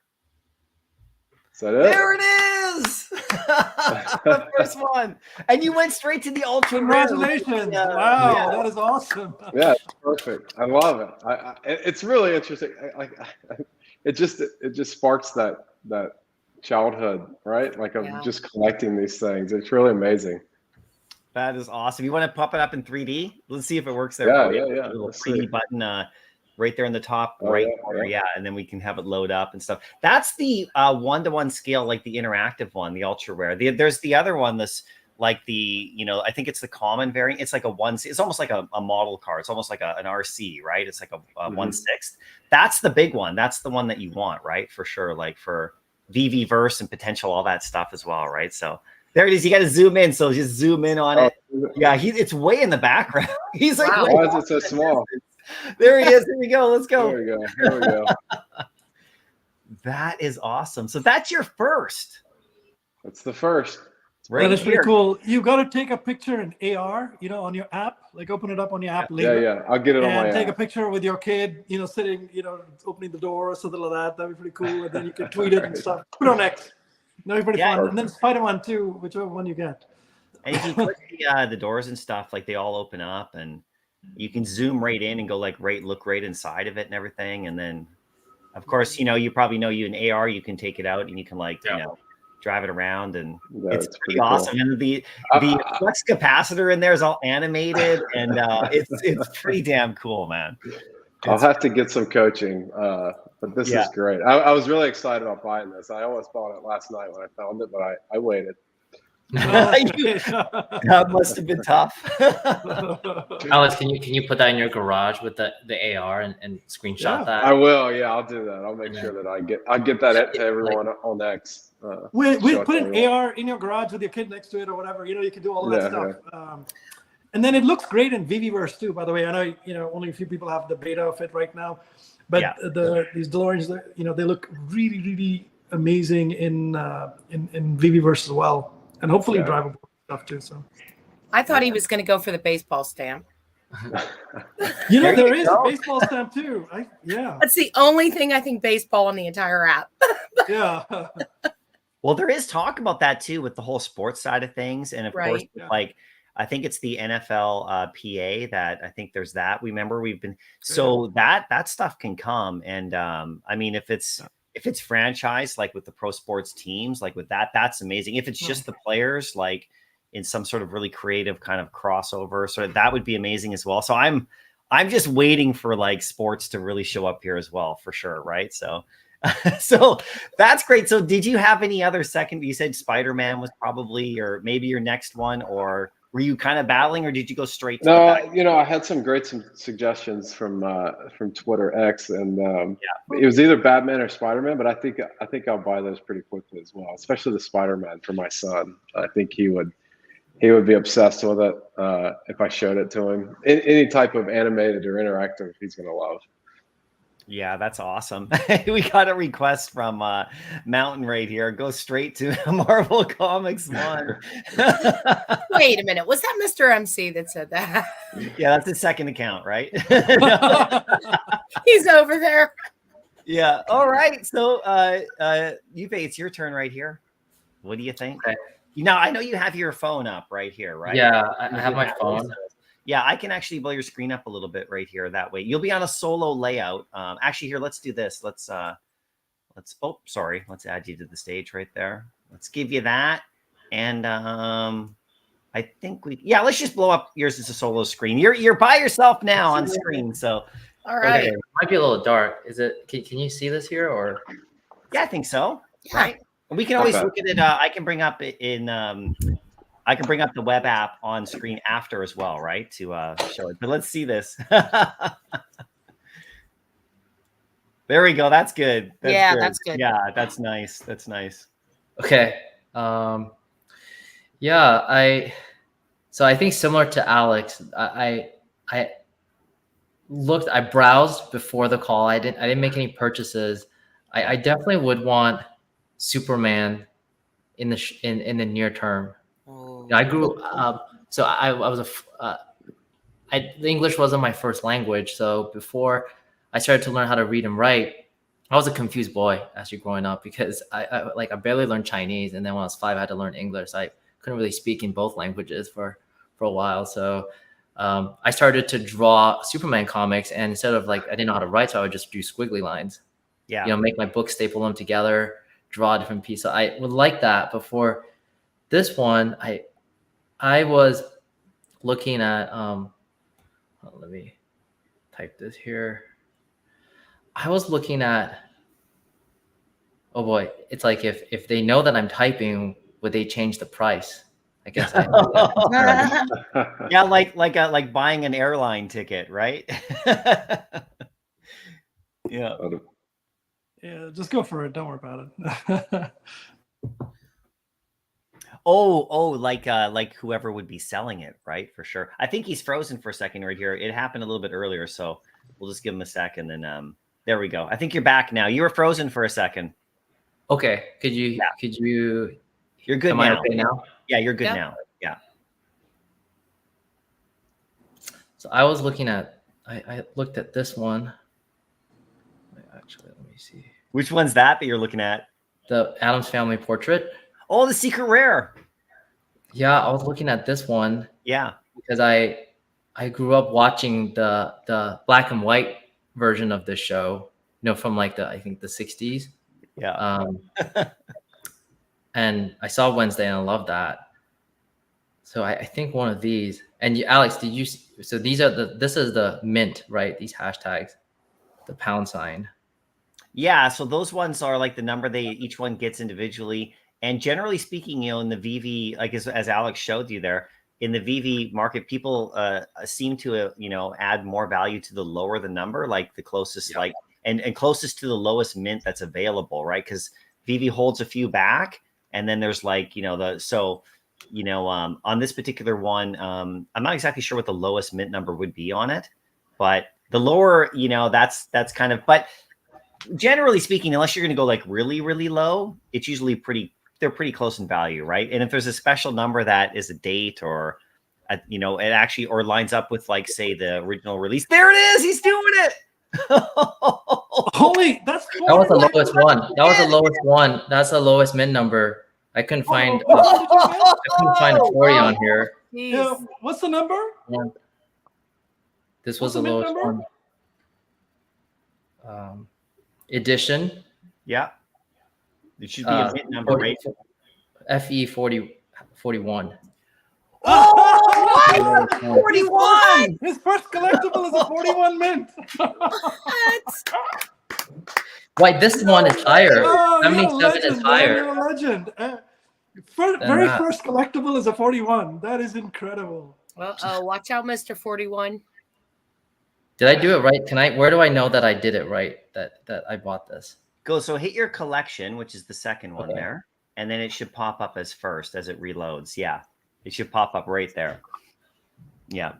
Is that it? There it is. The first one, and you went straight to the ultra rare. Congratulations! Wow, that is awesome. Yeah, it's perfect. I love it. It's really interesting. It just sparks that childhood, right? Like of just collecting these things. It's really amazing. That is awesome. You want to pop it up in 3D? Let's see if it works there. Yeah, for you. yeah. A little 3D button right there in the top right corner. Yeah, and then we can have it load up and stuff. That's the 1-to-1 scale, like the interactive one, the ultra rare. There's the other one, this like the, I think it's the common variant. It's like a 1/6. It's almost like a model car. It's almost like an RC, right? It's like a 1/6. That's the big one. That's the one that you want, right? For sure. Like for VV verse and potential, all that stuff as well, right? So there it is. You got to zoom in. So just zoom in on it. Yeah, it's way in the background. He's like, why is it so small? There he is. Here we go. Let's go. There we go. That is awesome. So that's your first. That's the first. Right, that is pretty cool. You got to take a picture in AR, on your app. Like open it up on your app later. Yeah. I'll get it on my app. Take a picture with your kid, sitting, opening the door or something like that. That'd be pretty cool. And then you can tweet it and stuff. Put it on X. That'd be pretty fun. And then Spider-Man 2, whichever one you get. And if you click the doors and stuff, like they all open up, and you can zoom right in and go like look right inside of it and everything. And then, of course, you probably know in AR you can take it out and you can drive it around, and it's pretty awesome. Cool. And the flex capacitor in there is all animated, and it's pretty damn cool, man. I'll have to get some coaching, but this is great. I was really excited about buying this. I almost bought it last night when I found it, but I waited. That must have been tough. Alex, can you put that in your garage with the AR and screenshot that? I will. Yeah, I'll do that. I'll make sure that I get that to everyone on X. We put an AR in your garage with your kid next to it or whatever. You can do all that stuff. Yeah. And then it looks great in VVverse too. By the way, I know only a few people have the beta of it right now, but these DeLoreans, they look really, really amazing in VVverse as well. And hopefully drivable stuff too. So, I thought he was going to go for the baseball stamp. There is a baseball stamp too. That's the only thing I think baseball on the entire app. Yeah. Well, there is talk about that too with the whole sports side of things, and of course, like I think it's the NFL PA that I think there's that. Remember, we've been that stuff can come, and I mean, if it's franchised, like with the pro sports teams, like with that's amazing. If it's just the players, like in some sort of really creative kind of crossover, so that would be amazing as well. So I'm just waiting for like sports to really show up here as well, for sure, right? So so that's great. So did you have any other second? You said Spider-Man was probably, or maybe your next one, or were you kind of battling, or did you go straight to I had some great suggestions from Twitter X, and it was either Batman or Spider-Man, but I think I'll buy those pretty quickly as well, especially the Spider-Man for my son. I think he would be obsessed with it if I showed it to him. Any type of animated or interactive, he's gonna love. Yeah, that's awesome. We got a request from Mountain right here. Go straight to Marvel Comics 1. Wait a minute. Was that Mr. MC that said that? Yeah, that's his second account, right? He's over there. Yeah. All right. So, Veve, it's your turn right here. What do you think? Okay. Now, I know you have your phone up right here, right? Yeah, I have my phone. Yeah, I can actually blow your screen up a little bit right here. That way, you'll be on a solo layout. Actually, here, let's do this. Let's add you to the stage right there. Let's give you that, and I think let's just blow up yours as a solo screen. You're by yourself now on screen, so all right. Okay. It might be a little dark. Is it? Can you see this here or? Yeah, I think so. Yeah. Right. And we can always look at it. I can bring up I can bring up the web app on screen after as well, right? To show it. But let's see this. There we go. That's good. That's good. Yeah, that's nice. That's nice. Okay. I think similar to Alex, I browsed before the call. I didn't make any purchases. I definitely would want Superman in the near term. I grew up, so I was the English wasn't my first language. So before I started to learn how to read and write, I was a confused boy actually growing up because I barely learned Chinese, and then when I was 5, I had to learn English. I couldn't really speak in both languages for a while, so I started to draw Superman comics, and instead of like I didn't know how to write, so I would just do squiggly lines. Yeah. You know, make my book, staple them together, draw a different piece. So I would like that. But for this one, I was looking at let me type this here. I was looking at, oh boy, it's like if they know that I'm typing, would they change the price? I guess. Yeah, like buying an airline ticket, right? Yeah. Yeah, just go for it. Don't worry about it. Oh, like whoever would be selling it, right? For sure. I think he's frozen for a second right here. It happened a little bit earlier, so we'll just give him a second, and there we go. I think you're back now. You were frozen for a second. Okay. Could you? You're good am now. I okay now? Yeah, you're good Yeah. now. Yeah. So I was looking at. I looked at this one. Actually, let me see. Which one's that you're looking at? The Addams Family portrait. Oh, the secret rare. Yeah, I was looking at this one. Yeah. Because I grew up watching the black and white version of this show, you know, from like I think the 60s. Yeah. And I saw Wednesday and I love that. So I think one of these, and Alex, did you, so these are this is the mint, right? These hashtags, the £. Yeah. So those ones are like the number each one gets individually. And generally speaking, you know, in the VV, like as Alex showed you there, in the VV market, people seem to, you know, add more value to the lower the number, like the closest, like, and closest to the lowest mint that's available, right? Because VV holds a few back, and then there's like, you know, on this particular one, I'm not exactly sure what the lowest mint number would be on it, but the lower, you know, that's kind of, but generally speaking, unless you're going to go like really, really low, it's usually they're pretty close in value, right? And if there's a special number that is a date or, you know, it actually, or lines up with like, say, the original release, there it is. He's doing it. Holy, that was the lowest one. That was the lowest one. That's the lowest mint number. I couldn't find. I couldn't find a 40 on here. Yeah, what's the number? Yeah. This was What's the the lowest mint one. Edition. Yeah. It should be a mint number, right? FE 41. Oh, 41! His first collectible is a 41 mint. Wait, this one is higher. Oh, 77 is higher. You're a legend. Very first collectible is a 41. That is incredible. Watch out, Mr. 41. Did I do it right? Where do I know that I did it right? That I bought this? So hit your collection, which is the second one there, and then it should pop up as first as it reloads. Yeah, it should pop up right there. Yeah.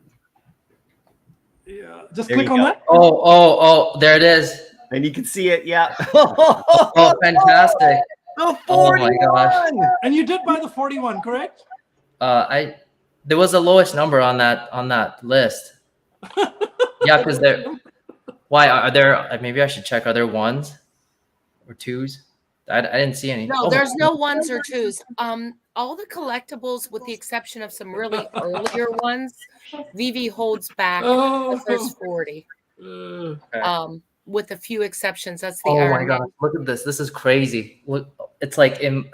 Yeah. Just There click you on go. that. Oh, there it is. And you can see it. Yeah. Oh, fantastic. The 41! Oh my gosh. And you did buy the 41, correct? There was the lowest number on that list. Yeah, because why are there? Maybe I should check. Are there ones or twos? I didn't see any. No, there's no ones or twos. All the collectibles, with the exception of some really earlier ones, VV holds back the first 40. Okay. With a few exceptions. That's the oh my god! Look at this. This is crazy. Look, it's like in.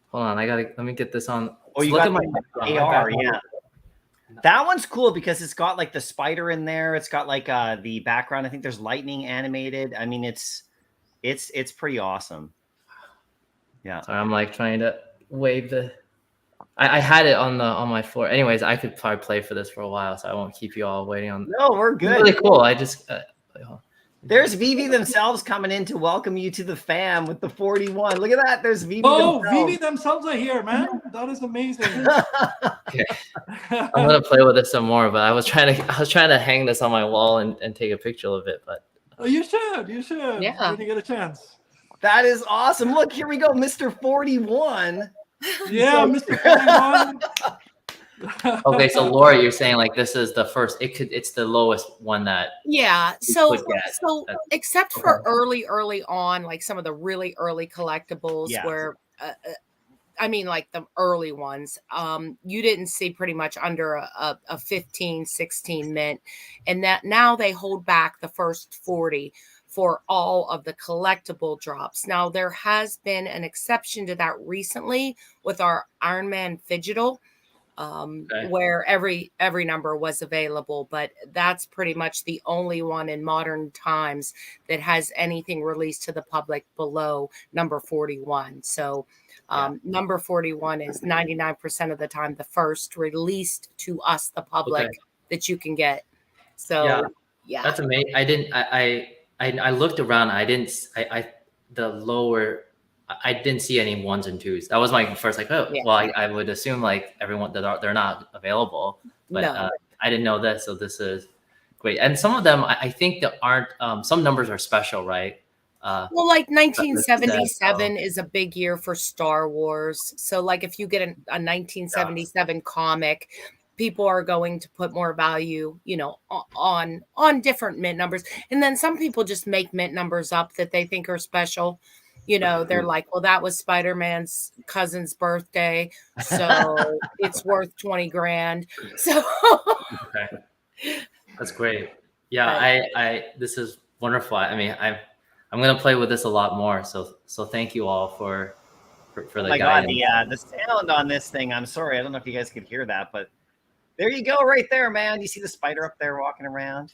Hold on, let me get this on. Oh, you look got at my AR, yeah. That one's cool because it's got like the spider in there. It's got like the background. I think there's lightning animated. I mean, it's pretty awesome. Yeah. Sorry, I'm like trying to wave the. I had it on my floor. Anyways, I could probably play for this for a while, so I won't keep you all waiting on. No, we're good. It's really cool. I just. There's VV themselves coming in to welcome you to the fam with the 41. Look at that. There's VV Oh, themselves. VV themselves are here, man. That is amazing. Okay. I'm gonna play with this some more, but I was trying to hang this on my wall and take a picture of it, but. Oh, you should. Yeah. When you get a chance. That is awesome. Look, here we go, Mr. 41. Yeah, Mr. 41. Okay, so Laura, you're saying like this is the first. It's the lowest one that Yeah. you So could get. except Okay. for early on, like some of the really early collectibles Yeah. where I mean, like the early ones, you didn't see pretty much under a 15, 16 mint. And that now they hold back the first 40 for all of the collectible drops. Now, there has been an exception to that recently with our Iron Man Digital, Okay. where every number was available, but that's pretty much the only one in modern times that has anything released to the public below number 41. So number 41 is 99% of the time the first released to us, the public, Okay. that you can get. So Yeah, yeah. that's amazing. I looked around. The lower. I didn't see any ones and twos. That was my first like. Oh, Yeah. well, I would assume like everyone that they're not available, but No. I didn't know this. So this is great. And some of them, I think there aren't. Some numbers are special, right? Well, like That- 1977 is a big year for Star Wars. So, like, if you get a 1977 comic, people are going to put more value, you know, on different mint numbers. And then some people just make mint numbers up that they think are special. You know, they're like, well, that was Spider-Man's cousin's birthday, so it's worth 20 grand. So Okay, that's great. Yeah, But- I this is wonderful. I mean, I'm gonna play with this a lot more. So thank you all for Oh the my God, guidance. the sound on this thing. I'm sorry, I don't know if you guys could hear that, but there you go, right there, man. You see the spider up there walking around,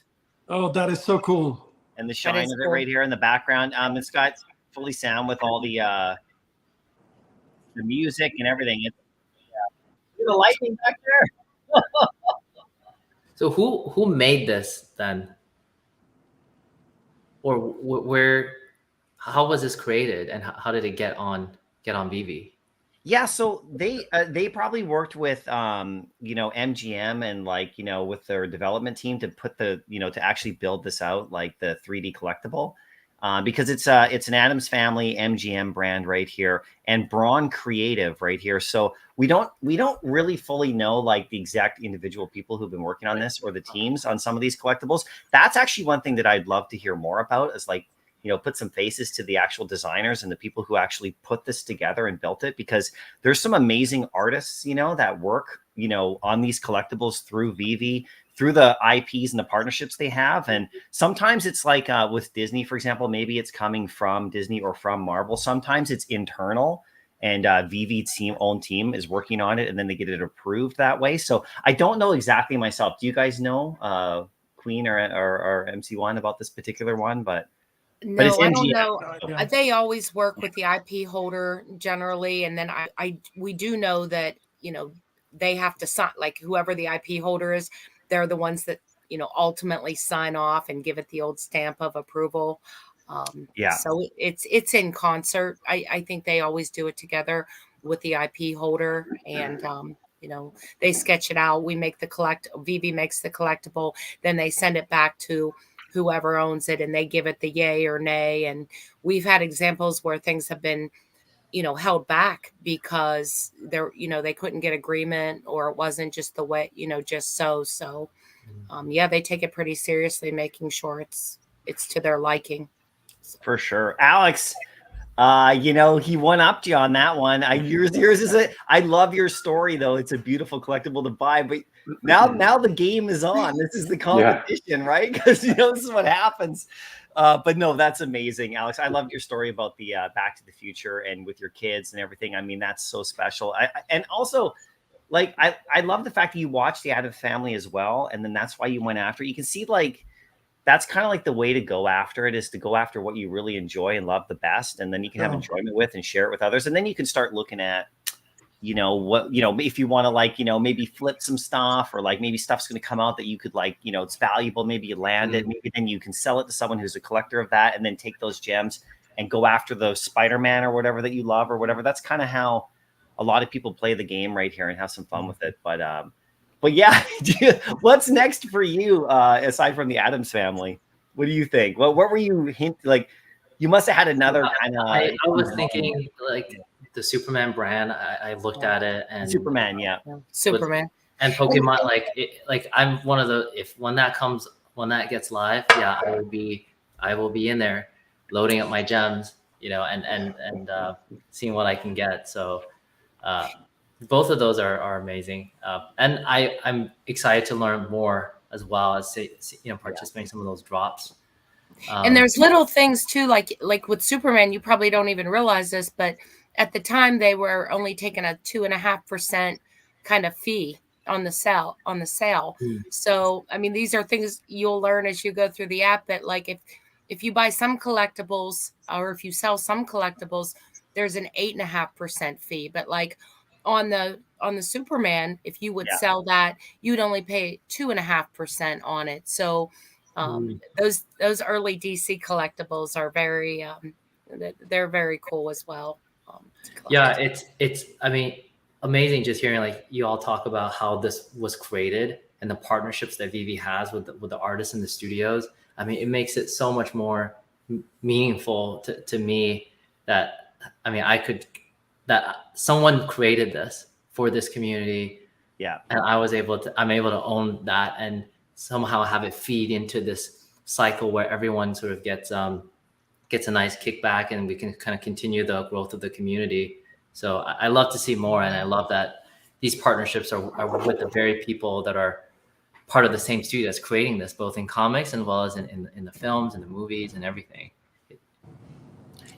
Oh, that is so cool. and the shine is of it cool. right here in the background. It's got fully sound with all the music and everything. It's the lightning back there. So who made this then, or where? How was this created, and how did it get on Veve? Yeah, so they probably worked with you know, MGM and like, you know, with their development team to put the, you know, to actually build this out, like the 3D collectible. Because it's an Adams Family MGM brand right here, and Braun Creative right here. So we don't really fully know like the exact individual people who've been working on this or the teams on some of these collectibles. That's actually one thing that I'd love to hear more about, is like, you know, put some faces to the actual designers and the people who actually put this together and built it, because there's some amazing artists, you know, that work, you know, on these collectibles through Veve, through the IPs and the partnerships they have. And sometimes it's like with Disney, for example, maybe it's coming from Disney or from Marvel. Sometimes it's internal, and Veve's own team is working on it, and then they get it approved that way. So I don't know exactly myself. Do you guys know Queen or MC1 about this particular one? But it's No, I don't MGM. know. Yeah. They always work with the IP holder generally, and then we do know that, you know, they have to sign, like whoever the IP holder is, they're the ones that, you know, ultimately sign off and give it the old stamp of approval. Yeah. So it's in concert. I think they always do it together with the IP holder, and you know, they sketch it out. We make Veve makes the collectible, then they send it back to whoever owns it, and they give it the yay or nay. And we've had examples where things have been, you know, held back because they're, you know, they couldn't get agreement, or it wasn't just the way, you know, just so yeah, they take it pretty seriously, making sure it's to their liking. For sure. Alex, you know, he one-upped you on that one. Yours is I love your story though. It's a beautiful collectible to buy, but now the game is on. This is the competition, right? Because, you know, this is what happens. But no, that's amazing, Alex. I loved your story about the Back to the Future and with your kids and everything. I mean, that's so special. And also, like, I love the fact that you watched the Addams Family as well, and then that's why you went after it. You can see, like, that's kind of like the way to go after it, is to go after what you really enjoy and love the best, and then you can have enjoyment with and share it with others. And then you can start looking at, you know, what, you know, if you want to, like, you know, maybe flip some stuff, or like maybe stuff's going to come out that you could, like, you know, it's valuable. Maybe you land it. Maybe then you can sell it to someone who's a collector of that, and then take those gems and go after the Spider-Man or whatever that you love or whatever. That's kind of how a lot of people play the game right here and have some fun with it. But yeah, what's next for you aside from the Addams Family? What do you think? What were you like? You must have had another kind of. I was thinking like the Superman brand. I looked at it, and Superman, yeah. Superman. And Pokemon, like I'm one of the, when that gets live, yeah, I will be in there loading up my gems, and seeing what I can get. So both of those are amazing. And I'm excited to learn more as well as participating in some of those drops. And there's little things too, like with Superman, you probably don't even realize this, but at the time they were only taking a 2.5% kind of fee on the sale. So I mean, these are things you'll learn as you go through the app, that like if you buy some collectibles, or if you sell some collectibles, there's an 8.5% fee. But like on the Superman, if you would sell that, you'd only pay 2.5% on it. So those early DC collectibles are very they're very cool as well. Yeah, it's I mean, amazing just hearing like you all talk about how this was created and the partnerships that Veve has with the artists and the studios. I mean, it makes it so much more meaningful to me that, I mean, that someone created this for this community. Yeah. And I'm able to own that and somehow have it feed into this cycle where everyone sort of gets a nice kickback, and we can kind of continue the growth of the community. So I love to see more, and I love that these partnerships are with the very people that are part of the same studio that's creating this, both in comics as well as in the films and the movies and everything.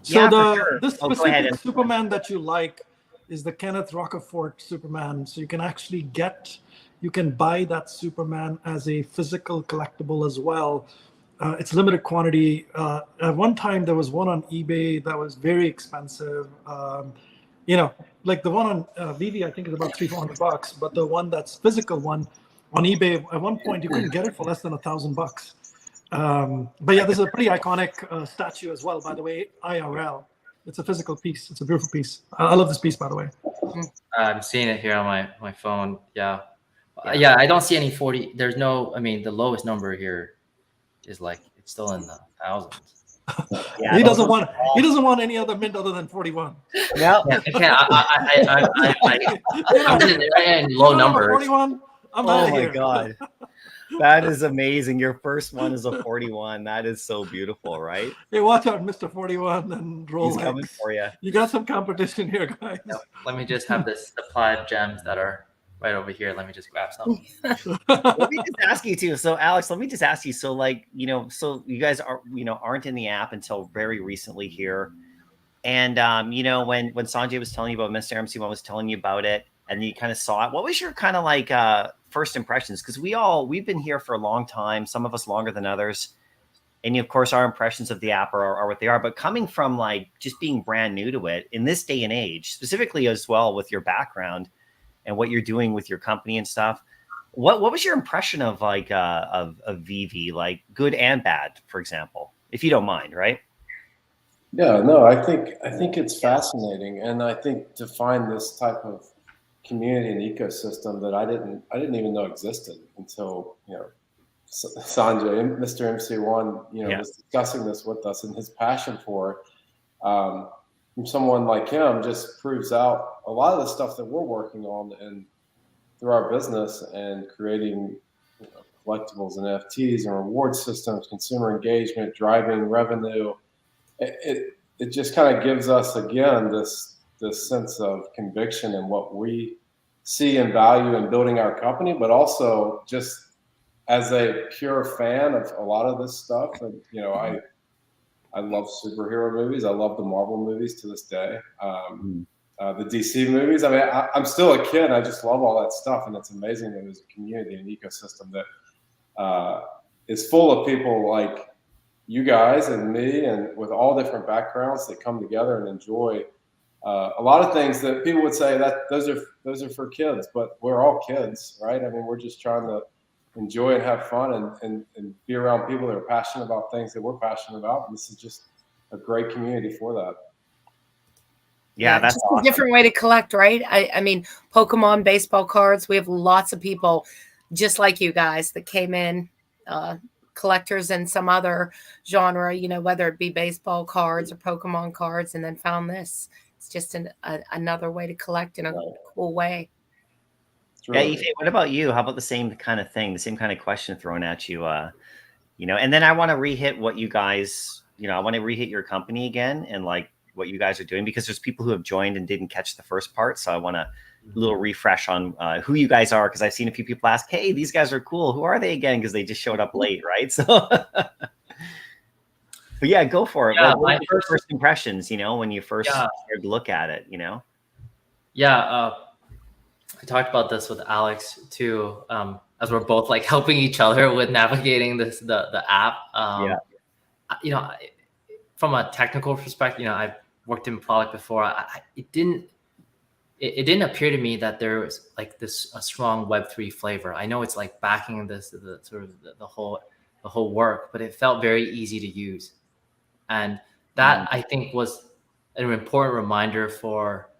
So sure. this specific Superman that you like is the Kenneth Rocafort Superman. So you can actually you can buy that Superman as a physical collectible as well. It's limited quantity. At one time, there was one on eBay that was very expensive. Like the one on Veve, I think is about $300-400. But the one that's physical one on eBay, at one point you couldn't get it for less than $1,000. But yeah, this is a pretty iconic statue as well, by the way, IRL. It's a physical piece. It's a beautiful piece. I love this piece, by the way. I'm seeing it here on my phone. Yeah. Yeah, I don't see any 40. There's no, I mean, the lowest number here is like, it's still in the thousands. Yeah, he doesn't want any other mint other than 41. No, I can't. I'm in low numbers. 41. I'm out of here. My God. That is amazing. Your first one is a 41. That is so beautiful, right? Hey, watch out, Mr. 41 and Rolex. He's coming for you. You got some competition here, guys. No, let me just have this supply of gems that are right over here. Let me just grab some. Let me just ask you too. So Alex, let me just ask you. So like, so you guys aren't in the app until very recently here. And when Sanjay was telling you about Mr. MC1 was telling you about it, and you kind of saw it, what was your kind of like first impressions? Because we've been here for a long time, some of us longer than others. And of course our impressions of the app are what they are, but coming from like just being brand new to it in this day and age, specifically as well with your background and what you're doing with your company and stuff, what was your impression of like of Veve, like good and bad, for example, if you don't mind, right? Yeah, no, I think it's fascinating, and I think to find this type of community and ecosystem that I didn't even know existed until Sanjay, Mr. MC1, was discussing this with us, and his passion for it from someone like him just proves out a lot of the stuff that we're working on and through our business and creating collectibles and NFTs and reward systems, consumer engagement, driving revenue. It just kind of gives us again this sense of conviction in what we see and value in building our company, but also just as a pure fan of a lot of this stuff. And I love superhero movies. I love the Marvel movies to this day. The DC movies. I mean, I'm still a kid. I just love all that stuff, and it's amazing that there's a community and ecosystem that is full of people like you guys and me, and with all different backgrounds that come together and enjoy a lot of things that people would say that those are for kids, but we're all kids, right? I mean, we're just trying to enjoy and have fun and be around people that are passionate about things that we're passionate about. And this is just a great community for that. Yeah, that's awesome. A different way to collect, right? I mean, Pokemon, baseball cards. We have lots of people just like you guys that came in, collectors in some other genre, whether it be baseball cards or Pokemon cards, and then found this. It's just another way to collect in a cool way. Yeah, Ife, what about you? How about the same kind of thing, the same kind of question thrown at you? And then I want to re-hit what you guys, I want to re-hit your company again and like what you guys are doing, because there's people who have joined and didn't catch the first part. So I want a little refresh on who you guys are, because I've seen a few people ask, hey, these guys are cool. Who are they again? Because they just showed up late, right? So, but yeah, go for it. Yeah, what were your first impressions, when you first started to look at it, Yeah, I talked about this with Alex too, as we're both like helping each other with navigating the app. From a technical perspective, I've worked in product before. It didn't appear to me that there was like a strong Web3 flavor. I know it's like backing the whole work, but it felt very easy to use, and that I think was an important reminder for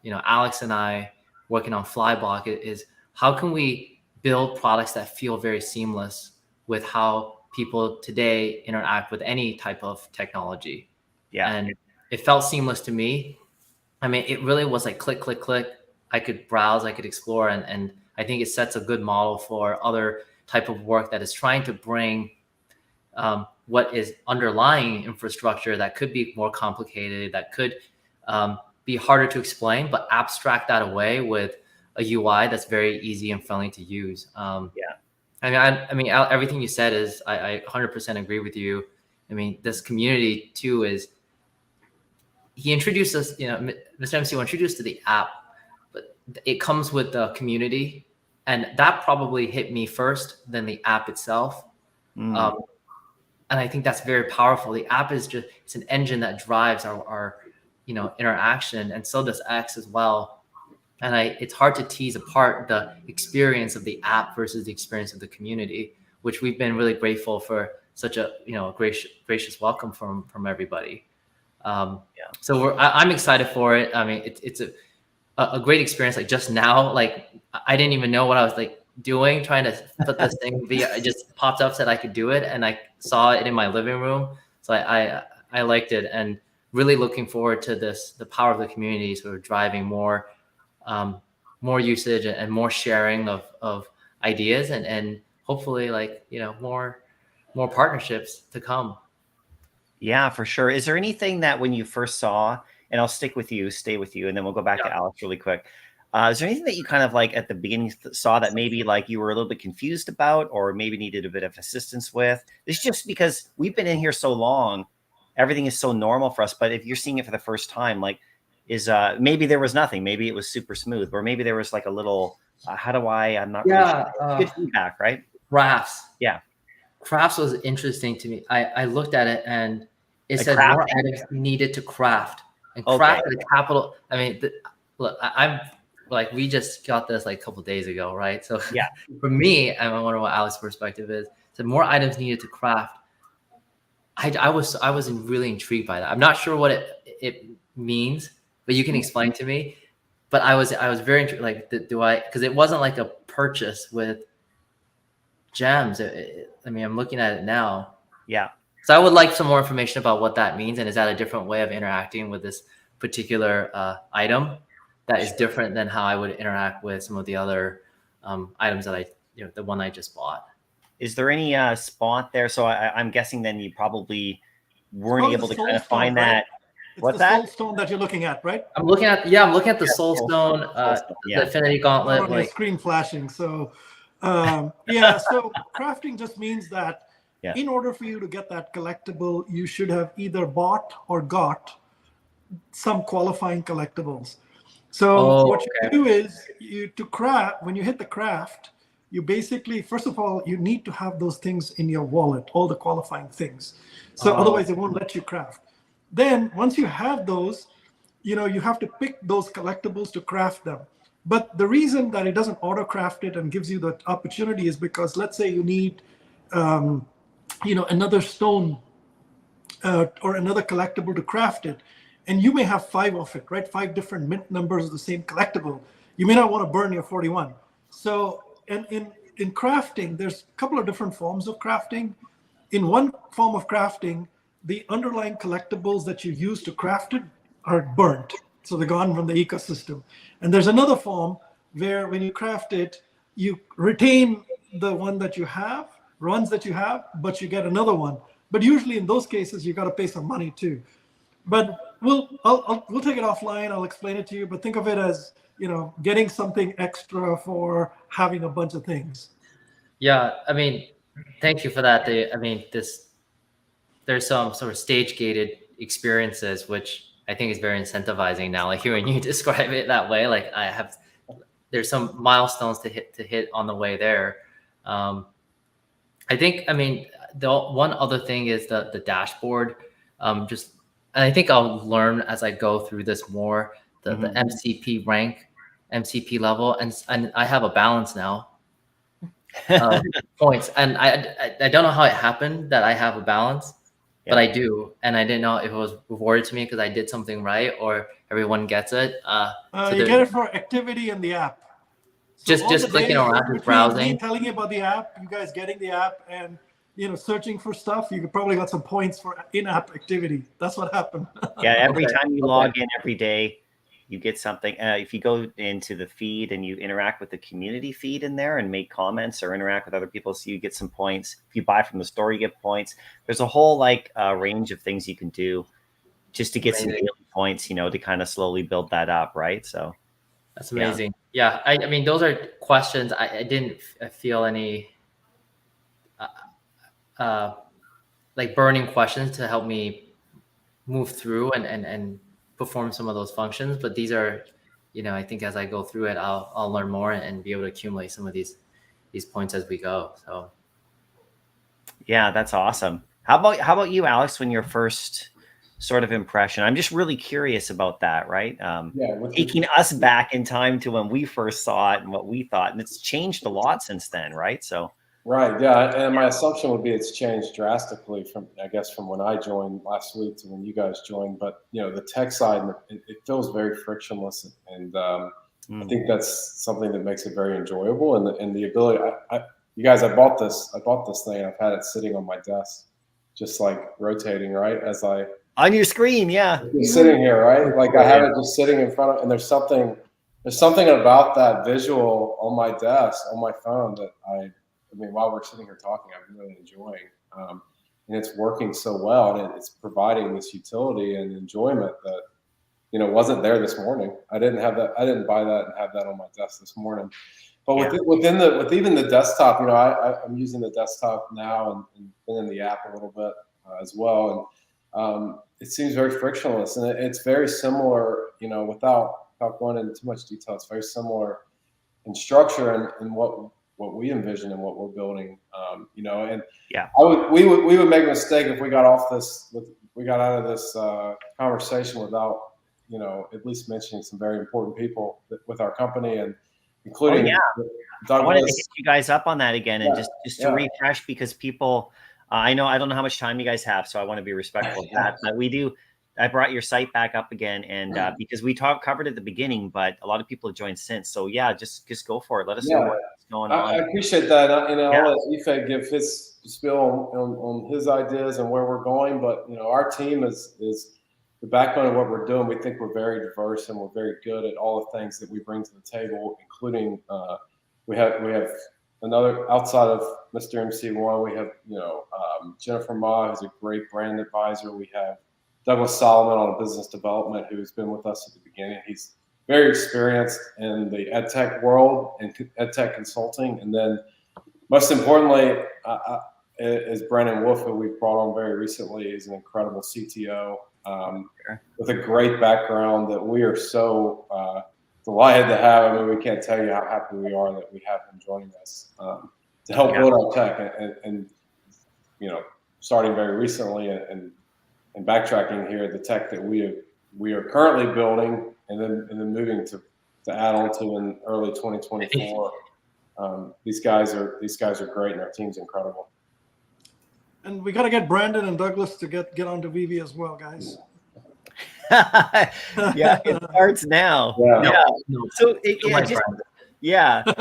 Alex and I working on FLYBLOC is how can we build products that feel very seamless with how people today interact with any type of technology. Yeah. And it felt seamless to me. I mean, it really was like click, click, click. I could browse, I could explore. And I think it sets a good model for other type of work that is trying to bring what is underlying infrastructure that could be more complicated, that could be harder to explain, but abstract that away with a UI that's very easy and friendly to use. I mean, everything you said is, I 100% agree with you. I mean, this community too he introduced us, Mr. MCO introduced to the app, but it comes with the community, and that probably hit me first than the app itself. And I think that's very powerful. The app is it's an engine that drives our interaction, and so does X as well. And it's hard to tease apart the experience of the app versus the experience of the community, which we've been really grateful for such a gracious welcome from everybody. So I'm excited for it. I mean, it's a great experience. Like just now, like I didn't even know what I was like doing, trying to put this thing via. It just popped up, said I could do it, and I saw it in my living room. So I liked it, and really looking forward to the power of the community sort of driving more usage and more sharing of ideas, and hopefully more partnerships to come. Yeah, for sure. Is there anything that when you first saw, and I'll stay with you, and then we'll go back to Alex really quick. Is there anything that you kind of like at the beginning saw that maybe like you were a little bit confused about, or maybe needed a bit of assistance with? It's just because we've been in here so long, everything is so normal for us. But if you're seeing it for the first time, like maybe there was nothing, maybe it was super smooth, or maybe there was like a little, I'm not really sure. Good feedback, right? Crafts. Yeah. Crafts was interesting to me. I looked at it and it said more items needed to craft, and craft is a capital. I mean, look, I'm like, we just got this like a couple of days ago, right? So yeah, for me, I wonder what Alex's perspective is. So more items needed to craft. I was really intrigued by that. I'm not sure what it means, but you can explain to me. But I was very intrigued. Like, because it wasn't like a purchase with gems. I mean, I'm looking at it now. Yeah. So I would like some more information about what that means, and is that a different way of interacting with this particular item that is different than how I would interact with some of the other items that the one I just bought. Is there any spot there? So I'm guessing then you probably weren't able to kind of find that. It's what's the soul stone that you're looking at, right? I'm looking at the soul stone, the Infinity Gauntlet. On your screen flashing. So yeah, so crafting just means that in order for you to get that collectible, you should have either bought or got some qualifying collectibles. So what you do is when you hit the craft, you basically, first of all, you need to have those things in your wallet, all the qualifying things. So otherwise it won't let you craft. Then once you have those, you have to pick those collectibles to craft them. But the reason that it doesn't auto craft it and gives you the opportunity is because, let's say you need, another stone or another collectible to craft it, and you may have 5 of it, right? 5 different mint numbers of the same collectible. You may not want to burn your 41. So, and in crafting, there's a couple of different forms of crafting. In one form of crafting, the underlying collectibles that you use to craft it are burnt. So they're gone from the ecosystem. And there's another form where when you craft it, you retain the one that you have, runs that you have, but you get another one. But usually in those cases, you got to pay some money too. But we'll take it offline. I'll explain it to you. But think of it as, you know, getting something extra for having a bunch of things. Yeah, I mean, thank you for that. I mean, there's some sort of stage gated experiences, which I think is very incentivizing now. Like hearing you describe it that way, like there's some milestones to hit on the way there. I think, I mean, the one other thing is the dashboard. And I think I'll learn as I go through this more, the MCP rank, MCP level, and I have a balance now. Points, and I don't know how it happened that I have a balance, but I do, and I didn't know if it was rewarded to me because I did something right or everyone gets it. So you get it for activity in the app. So just clicking around, just browsing. Me telling you about the app, you guys getting the app, and you know, searching for stuff, you could probably got some points for in-app activity. That's what happened. Yeah, every time you log in every day, you get something. If you go into the feed and you interact with the community feed in there and make comments or interact with other people, so you get some points. If you buy from the store, you get points. There's a whole range of things you can do just to get some daily points, you know, to kind of slowly build that up, right? So that's amazing. Yeah, I mean, those are questions. I didn't feel any like burning questions to help me move through and perform some of those functions, but these are, you know, I think as I go through it, I'll learn more and be able to accumulate some of these points as we go. So yeah, that's awesome. How about you, Alex, when your first sort of impression? I'm just really curious about that, right? Taking us back in time to when we first saw it and what we thought, and it's changed a lot since then, right? So right, yeah, and my assumption would be it's changed drastically from when I joined last week to when you guys joined. But you know, the tech side, it feels very frictionless, and I think that's something that makes it very enjoyable. And the ability, you guys, I bought this thing. I've had it sitting on my desk, just like rotating, right, as I on your screen, sitting here, right, like I have it just sitting in front of, and there's something about that visual on my desk on my phone that I mean, while we're sitting here talking, I'm really enjoying, and it's working so well, and it's providing this utility and enjoyment that, you know, wasn't there this morning. I didn't buy that and have that on my desk this morning. But with even the desktop, you know, I'm using the desktop now and been in the app a little bit as well, and it seems very frictionless, and it's very similar, you know, without going into too much detail. It's very similar in structure and what we envision and what we're building, you know, and we would make a mistake if we got out of this conversation without, you know, at least mentioning some very important people with our company, and including Douglas. I wanted to hit you guys up on that again, and just to refresh, because people, I don't know how much time you guys have, so I want to be respectful of that, but we do. I brought your site back up again, and because we covered at the beginning, but a lot of people have joined since. So just go for it. Let us know what's going on. I appreciate that. You know, I'll let Ife give his spill on his ideas and where we're going. But you know, our team is the backbone of what we're doing. We think we're very diverse and we're very good at all the things that we bring to the table, including we have another outside of Mr. MC1. We have, you know, Jennifer Ma, who's a great brand advisor. We have Douglas Solomon on business development, who's been with us at the beginning. He's very experienced in the ed tech world and ed tech consulting. And then most importantly, is Brandon Wolf, who we've brought on very recently. He's an incredible CTO with a great background that we are so delighted to have. I mean, we can't tell you how happy we are that we have him joining us to help build our tech and you know, starting very recently and backtracking here, the tech that we are currently building and then moving to add on to in early 2024. These guys are great, and our team's incredible. And we got to get Brandon and Douglas to get onto Veve as well, guys. It starts now. So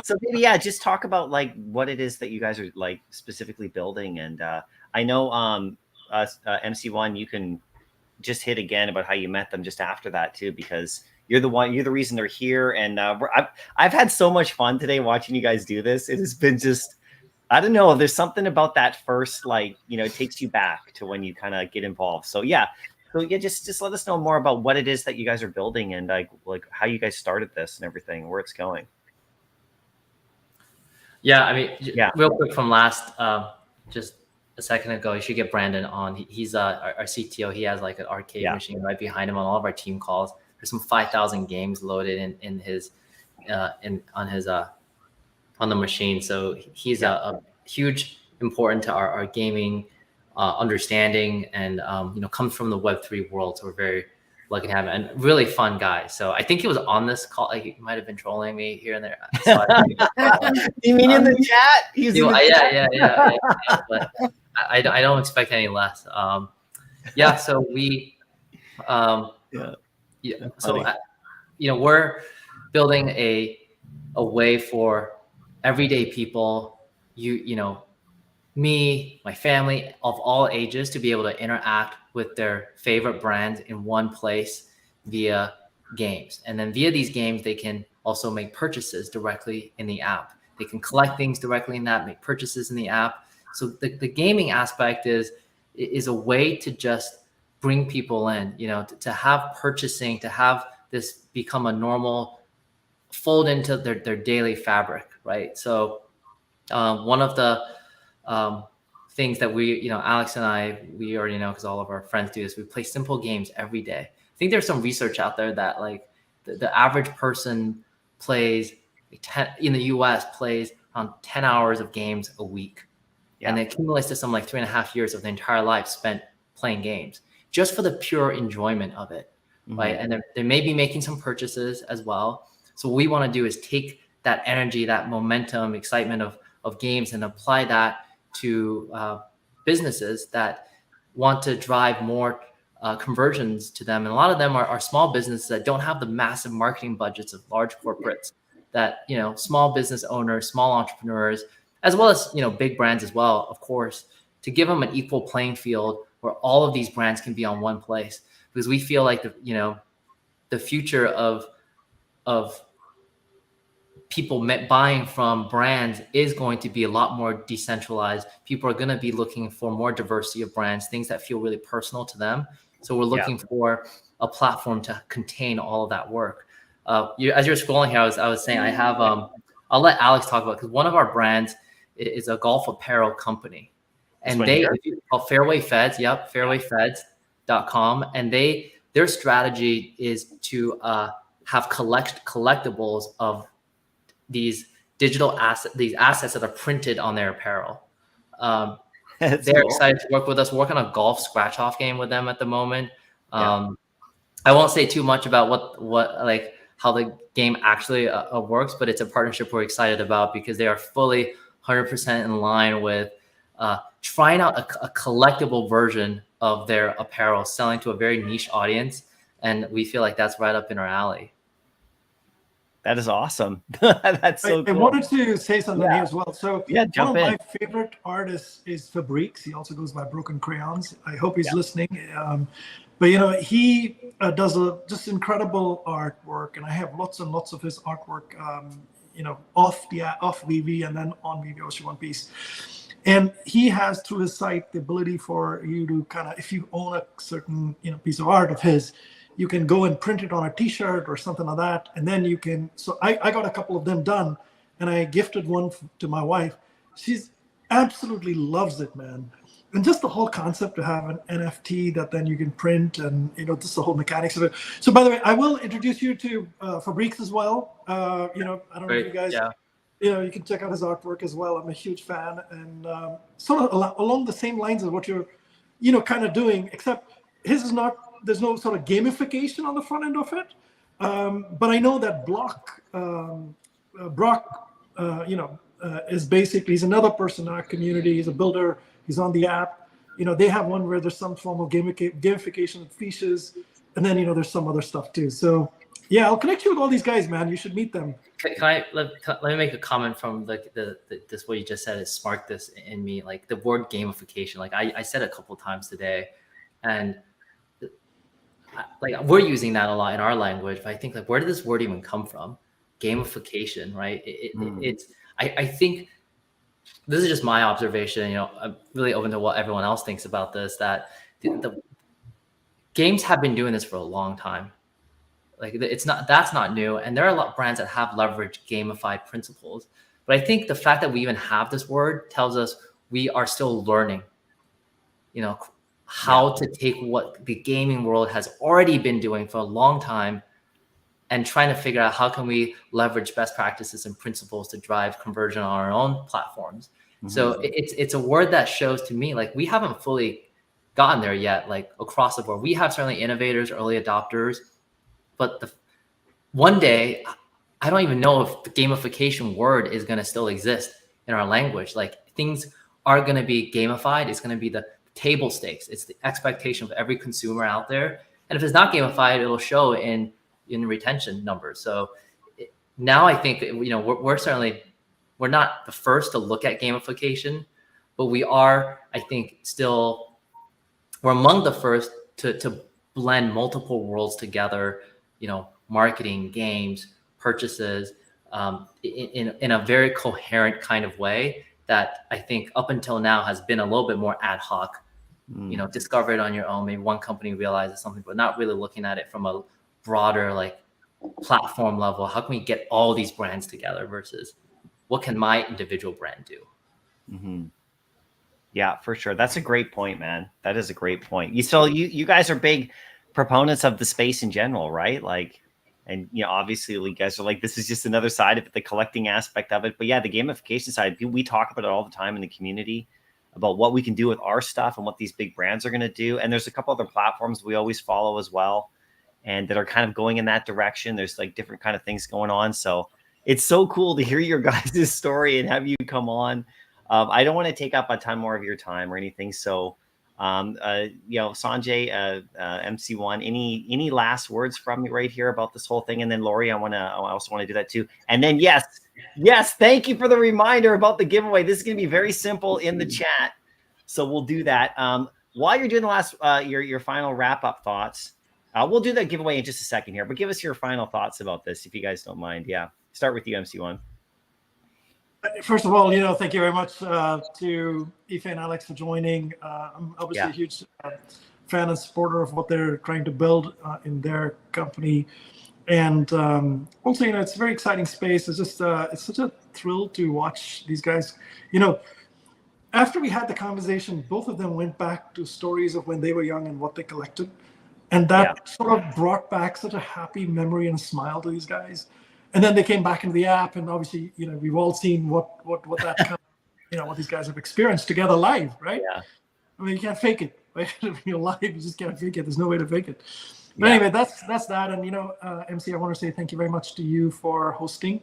so maybe just talk about like what it is that you guys are like specifically building, and I know MC1, you can just hit again about how you met them just after that too, because You're the reason they're here. And I've had so much fun today watching you guys do this. It has been just, I don't know. There's something about that first, like, it takes you back to when you kind of get involved. So yeah. So yeah, just let us know more about what it is that you guys are building and like how you guys started this and everything, where it's going. Yeah, I mean, real quick from last, just a second ago, you should get Brandon on. He's our CTO. He has like an arcade machine right behind him on all of our team calls. There's some 5,000 games loaded in his on the machine. So he's a huge important to our gaming understanding, and comes from the Web3 world. So we're very lucky to have him, and really fun guy. So I think he was on this call. Like, he might have been trolling me here and there. So you mean in the chat? He's in the chat. Yeah. But I don't expect any less. So we we're building a way for everyday people, me, my family of all ages, to be able to interact with their favorite brands in one place via games. And then via these games, they can also make purchases directly in the app. They can collect things directly in that, make purchases in the app. So the gaming aspect is a way to just bring people in, to have purchasing, to have this become a normal fold into their daily fabric, right? So one of the things that we, Alex and I, we already know because all of our friends do this, we play simple games every day. I think there's some research out there that like the average person plays in the US plays around 10 hours of games a week. And it accumulates to some like 3.5 years of the entire life spent playing games just for the pure enjoyment of it, right? And they may be making some purchases as well. So what we want to do is take that energy, that momentum, excitement of games, and apply that to businesses that want to drive more conversions to them. And a lot of them are small businesses that don't have the massive marketing budgets of large corporates, that, small business owners, small entrepreneurs, as well as, big brands as well, of course, to give them an equal playing field where all of these brands can be on one place. Because we feel like the future of people buying from brands is going to be a lot more decentralized. People are going to be looking for more diversity of brands, things that feel really personal to them. So we're looking for a platform to contain all of that work. As you're scrolling here, I was saying I have, I'll let Alex talk about it, because one of our brands is a golf apparel company. And they called Fairway Feds, fairwayfeds.com. And their strategy is to have collectibles of these digital assets, these assets that are printed on their apparel. They're excited to work with us. We're working on a golf scratch-off game with them at the moment. I won't say too much about what like how the game actually works, but it's a partnership we're excited about, because they are fully 100% in line with trying out a collectible version of their apparel, selling to a very niche audience. And we feel like that's right up in our alley. That is awesome. That's so cool. I wanted to say something here as well. So jump in. One of my favorite artists is Fabrice. He also goes by Broken Crayons. I hope he's listening. But he does just incredible artwork, and I have lots and lots of his artwork. Off Veve and then on Veve Ocean One Piece. And he has, through his site, the ability for you to kind of, if you own a certain piece of art of his, you can go and print it on a t-shirt or something like that. And then you can, so I got a couple of them done, and I gifted one to my wife. She's absolutely loves it, man. And just the whole concept to have an NFT that then you can print, and just the whole mechanics of it. So by the way, I will introduce you to Fabrice as well. I don't know if you guys, you can check out his artwork as well. I'm a huge fan, and sort of along the same lines of what you're, kind of doing, except his is not. There's no sort of gamification on the front end of it. But I know that Brock, is basically, he's another person in our community. He's a builder. He's on the app. They have one where there's some form of gamification of fishes, and then there's some other stuff too. So yeah, I'll connect you with all these guys, man. You should meet them. Let me make a comment from this what you just said. It sparked this in me, like the word gamification. Like I said a couple of times today, and like we're using that a lot in our language, but I think like, where did this word even come from? Gamification, right? It's, I think this is just my observation. You know, I'm really open to what everyone else thinks about this, that the games have been doing this for a long time. Like that's not new. And there are a lot of brands that have leveraged gamified principles. But I think the fact that we even have this word tells us we are still learning, you know, how to take what the gaming world has already been doing for a long time and trying to figure out how can we leverage best practices and principles to drive conversion on our own platforms. So it's a word that shows to me like we haven't fully gotten there yet, like across the board. We have certainly innovators, early adopters, but one day, I don't even know if the gamification word is going to still exist in our language. Like things are going to be gamified. It's going to be the table stakes. It's the expectation of every consumer out there. And if it's not gamified, it'll show in retention numbers. So now I think, you know, we're not the first to look at gamification, but we are, I think, we're among the first to blend multiple worlds together, you know, marketing, games, purchases, in a very coherent kind of way that I think up until now has been a little bit more ad hoc. You know, discover it on your own. Maybe one company realizes something, but not really looking at it from a broader like platform level. How can we get all these brands together versus what can my individual brand do? Yeah, for sure. That's a great point, man. That is a great point. You guys are big proponents of the space in general, right? Like, and you know, obviously you guys are like, this is just another side of it, the collecting aspect of it. But yeah, the gamification side, we talk about it all the time in the community about what we can do with our stuff and what these big brands are going to do. And there's a couple other platforms we always follow as well, and that are kind of going in that direction. There's like different kind of things going on. So it's so cool to hear your guys' story and have you come on. I don't want to take up a ton more of your time or anything. So, you know, Sanjay, MC1, any last words from you right here about this whole thing? And then Lori, I also want to do that too. And then yes, thank you for the reminder about the giveaway. This is going to be very simple in the chat, so we'll do that. While you're doing the last, your final wrap up thoughts, we'll do that giveaway in just a second here. But give us your final thoughts about this, if you guys don't mind. Yeah, start with you, MC1. First of all, you know, thank you very much to Aoife and Alex for joining. I'm obviously a huge fan and supporter of what they're trying to build in their company. And also, you know, it's a very exciting space. It's just, it's such a thrill to watch these guys. You know, after we had the conversation, both of them went back to stories of when they were young and what they collected. And that sort of brought back such a happy memory and a smile to these guys. And then they came back into the app, and obviously, you know, we've all seen what that kind of, you know, what these guys have experienced together live, right? Yeah. I mean, you can't fake it, right? You're live, you just can't fake it. There's no way to fake it. But anyway, that's that. And you know, MC, I want to say thank you very much to you for hosting.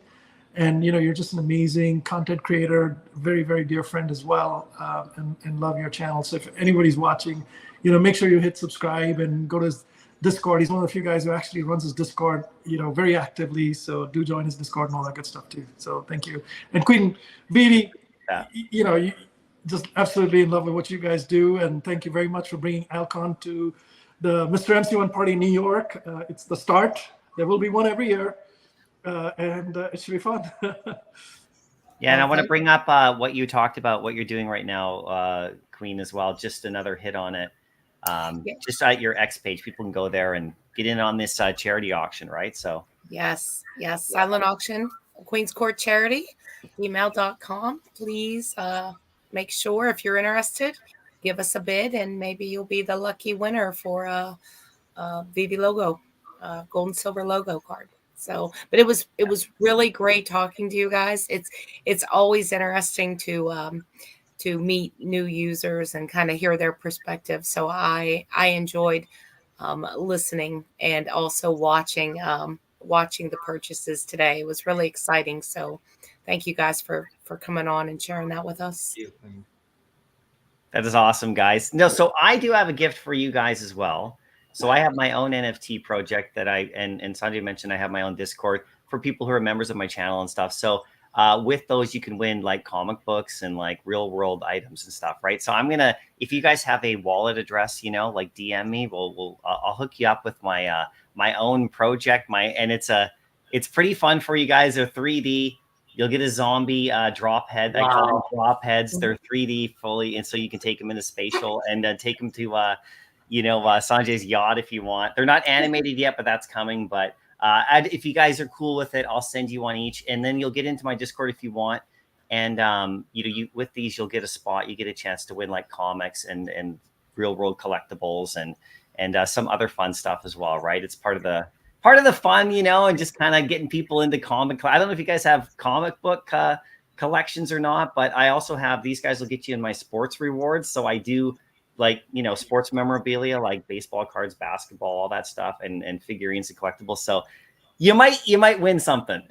And you know, you're just an amazing content creator, very, very dear friend as well, and love your channel. So if anybody's watching, you know, make sure you hit subscribe and go to his Discord. He's one of the few guys who actually runs his Discord, you know, very actively. So do join his Discord and all that good stuff too. So thank you. And Queen Veve, you know, you just absolutely in love with what you guys do. And thank you very much for bringing Alcon to the Mr. MC1 party in New York. It's the start. There will be one every year. And it should be fun. Yeah, and I want to bring up what you talked about, what you're doing right now, Queen, as well. Just another hit on it. Just at your X page, people can go there and get in on this charity auction, right? So yes, silent auction, Queen's Court Charity, email.com. Please make sure, if you're interested, give us a bid, and maybe you'll be the lucky winner for a Veve logo, gold and silver logo card. So, but it was really great talking to you guys. It's always interesting to meet new users and kind of hear their perspective. So I enjoyed listening and also watching the purchases today. It was really exciting. So thank you guys for coming on and sharing that with us. That is awesome, guys. No, so I do have a gift for you guys as well. So I have my own NFT project that and Sanjay mentioned I have my own Discord for people who are members of my channel and stuff. So with those, you can win like comic books and like real world items and stuff, right? So I'm gonna, if you guys have a wallet address, you know, like DM me, I'll hook you up with my my own project. It's pretty fun for you guys. They're 3D. You'll get a zombie drop head. Wow. I call them drop heads. They're 3D fully, and so you can take them into spatial and take them to Sanjay's yacht if you want. They're not animated yet, but that's coming. But if you guys are cool with it, I'll send you one each, and then you'll get into my Discord if you want. And you with these, you'll get a spot. You get a chance to win like comics and real world collectibles and some other fun stuff as well, right? It's part of the fun, you know, and just kind of getting people into comic. I don't know if you guys have comic book collections or not, but I also have, these guys will get you in my sports rewards. So I do like, you know, sports memorabilia, like baseball cards, basketball, all that stuff, and figurines and collectibles. So you might win something,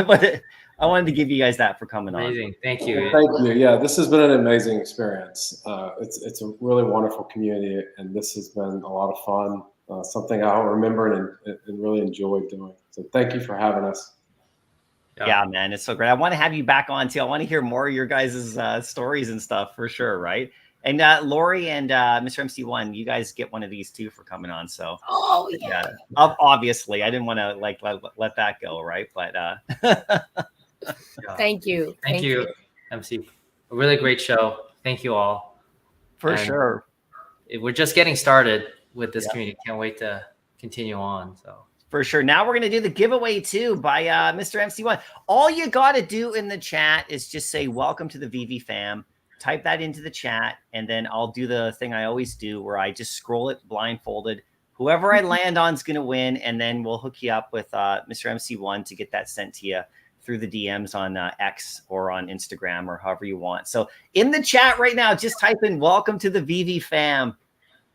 but I wanted to give you guys that for coming on. Amazing. Thank you. Thank you. Yeah, this has been an amazing experience. It's a really wonderful community, and this has been a lot of fun. Something I'll remember and really enjoy doing. So thank you for having us. Yeah, man, it's so great. I want to have you back on too. I want to hear more of your guys' stories and stuff for sure, right? And Lori and Mr. MC1, you guys get one of these too for coming on. So yeah, obviously I didn't want to like let that go, right? But Thank you. Thank you, MC. A really great show. Thank you all. For sure. We're just getting started with this community. Can't wait to continue on. So for sure. Now we're going to do the giveaway too by Mr. MC1. All you got to do in the chat is just say, welcome to the VV fam. Type that into the chat, and then I'll do the thing I always do where I just scroll it blindfolded. Whoever I land on is going to win, and then we'll hook you up with Mr. MC1 to get that sent to you through the DMs on X or on Instagram or however you want. So in the chat right now, just type in welcome to the VV fam,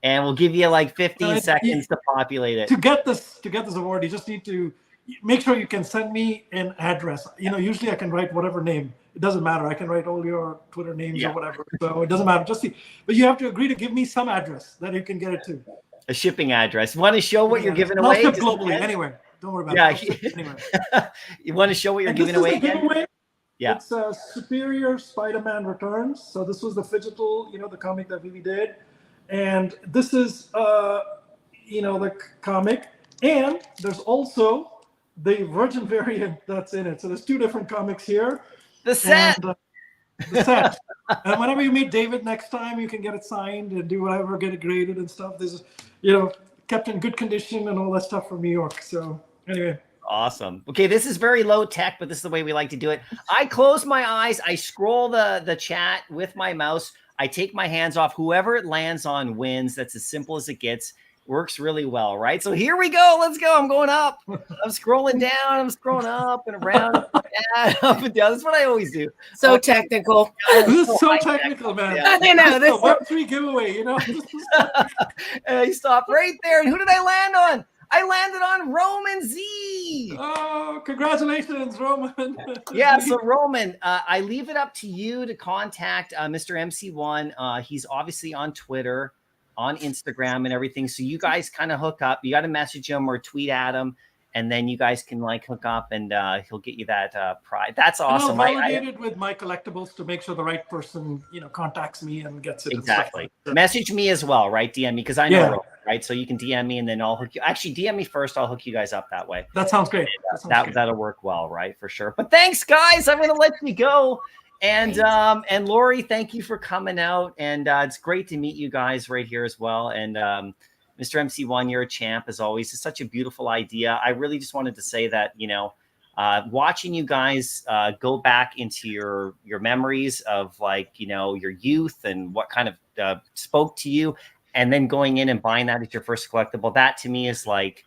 and we'll give you like 15 seconds to populate it. To get this award, you just need to make sure you can send me an address. You know, usually I can write whatever name. It doesn't matter. I can write all your Twitter names or whatever. So it doesn't matter. Just see, but you have to agree to give me some address that you can get it to. A shipping address. You want to show what you're giving away? I'll ship globally, anywhere. Don't worry about it. Anywhere. You want to show what you're giving away again? Yeah. It's Superior Spider-Man Returns. So this was the Phygital, you know, the comic that Vivi did. And this is, you know, the comic. And there's also the Virgin variant that's in it. So there's two different comics here. The set. And, the set. And whenever you meet David next time, you can get it signed and do whatever, get it graded and stuff. This is, you know, kept in good condition and all that stuff from New York. So anyway. Awesome. Okay, this is very low tech, but this is the way we like to do it. I close my eyes. I scroll the chat with my mouse. I take my hands off. Whoever it lands on wins. That's as simple as it gets. Works really well, right? So here we go. Let's go. I'm going up. I'm scrolling down. I'm scrolling up and around, up and down. That's what I always do. So technical. This is so technical, man. Yeah. I know. This is a Web3 giveaway, you know? And I stopped right there. And who did I land on? I landed on Roman Z. Oh, congratulations, Roman. Yeah, so Roman, I leave it up to you to contact Mr. MC1. He's obviously on Twitter, on Instagram and everything. So you guys kind of hook up. You got to message him or tweet at him, and then you guys can like hook up, and he'll get you that prize. That's awesome. I'll validate it with Mycollectables to make sure the right person, you know, contacts me and gets it. Exactly. Message me as well, right? DM me, because I know Roman, right? So you can DM me, and then I'll hook you. Actually, DM me first. I'll hook you guys up that way. That sounds great. That'll work well, right? For sure. But thanks, guys. I'm gonna let you go. And Lori, thank you for coming out. And it's great to meet you guys right here as well. And Mr. MC1, you're a champ as always. It's such a beautiful idea. I really just wanted to say that, you know, watching you guys go back into your memories of, like, you know, your youth and what kind of spoke to you, and then going in and buying that as your first collectible, that to me is like,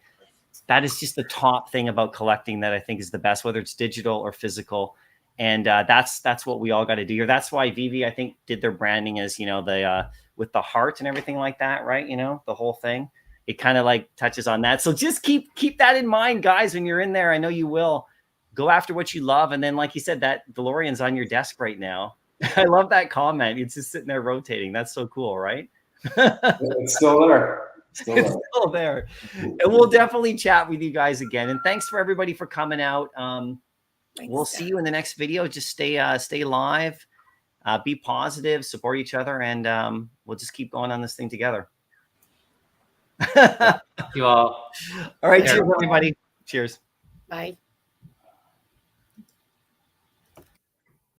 that is just the top thing about collecting that I think is the best, whether it's digital or physical. And that's what we all got to do here. That's why Vivi, I think, did their branding as, you know, the with the heart and everything like that, right? You know, the whole thing. It kind of like touches on that. So just keep that in mind, guys, when you're in there. I know you will. Go after what you love. And then, like you said, that DeLorean's on your desk right now. I love that comment. It's just sitting there rotating. That's so cool, right? It's still there. It's still there. And we'll definitely chat with you guys again. And thanks for everybody for coming out. we'll see you in the next video. Just stay live, be positive, support each other, and we'll just keep going on this thing together. Thank you all. All right, cheers, everybody. Cheers. Bye.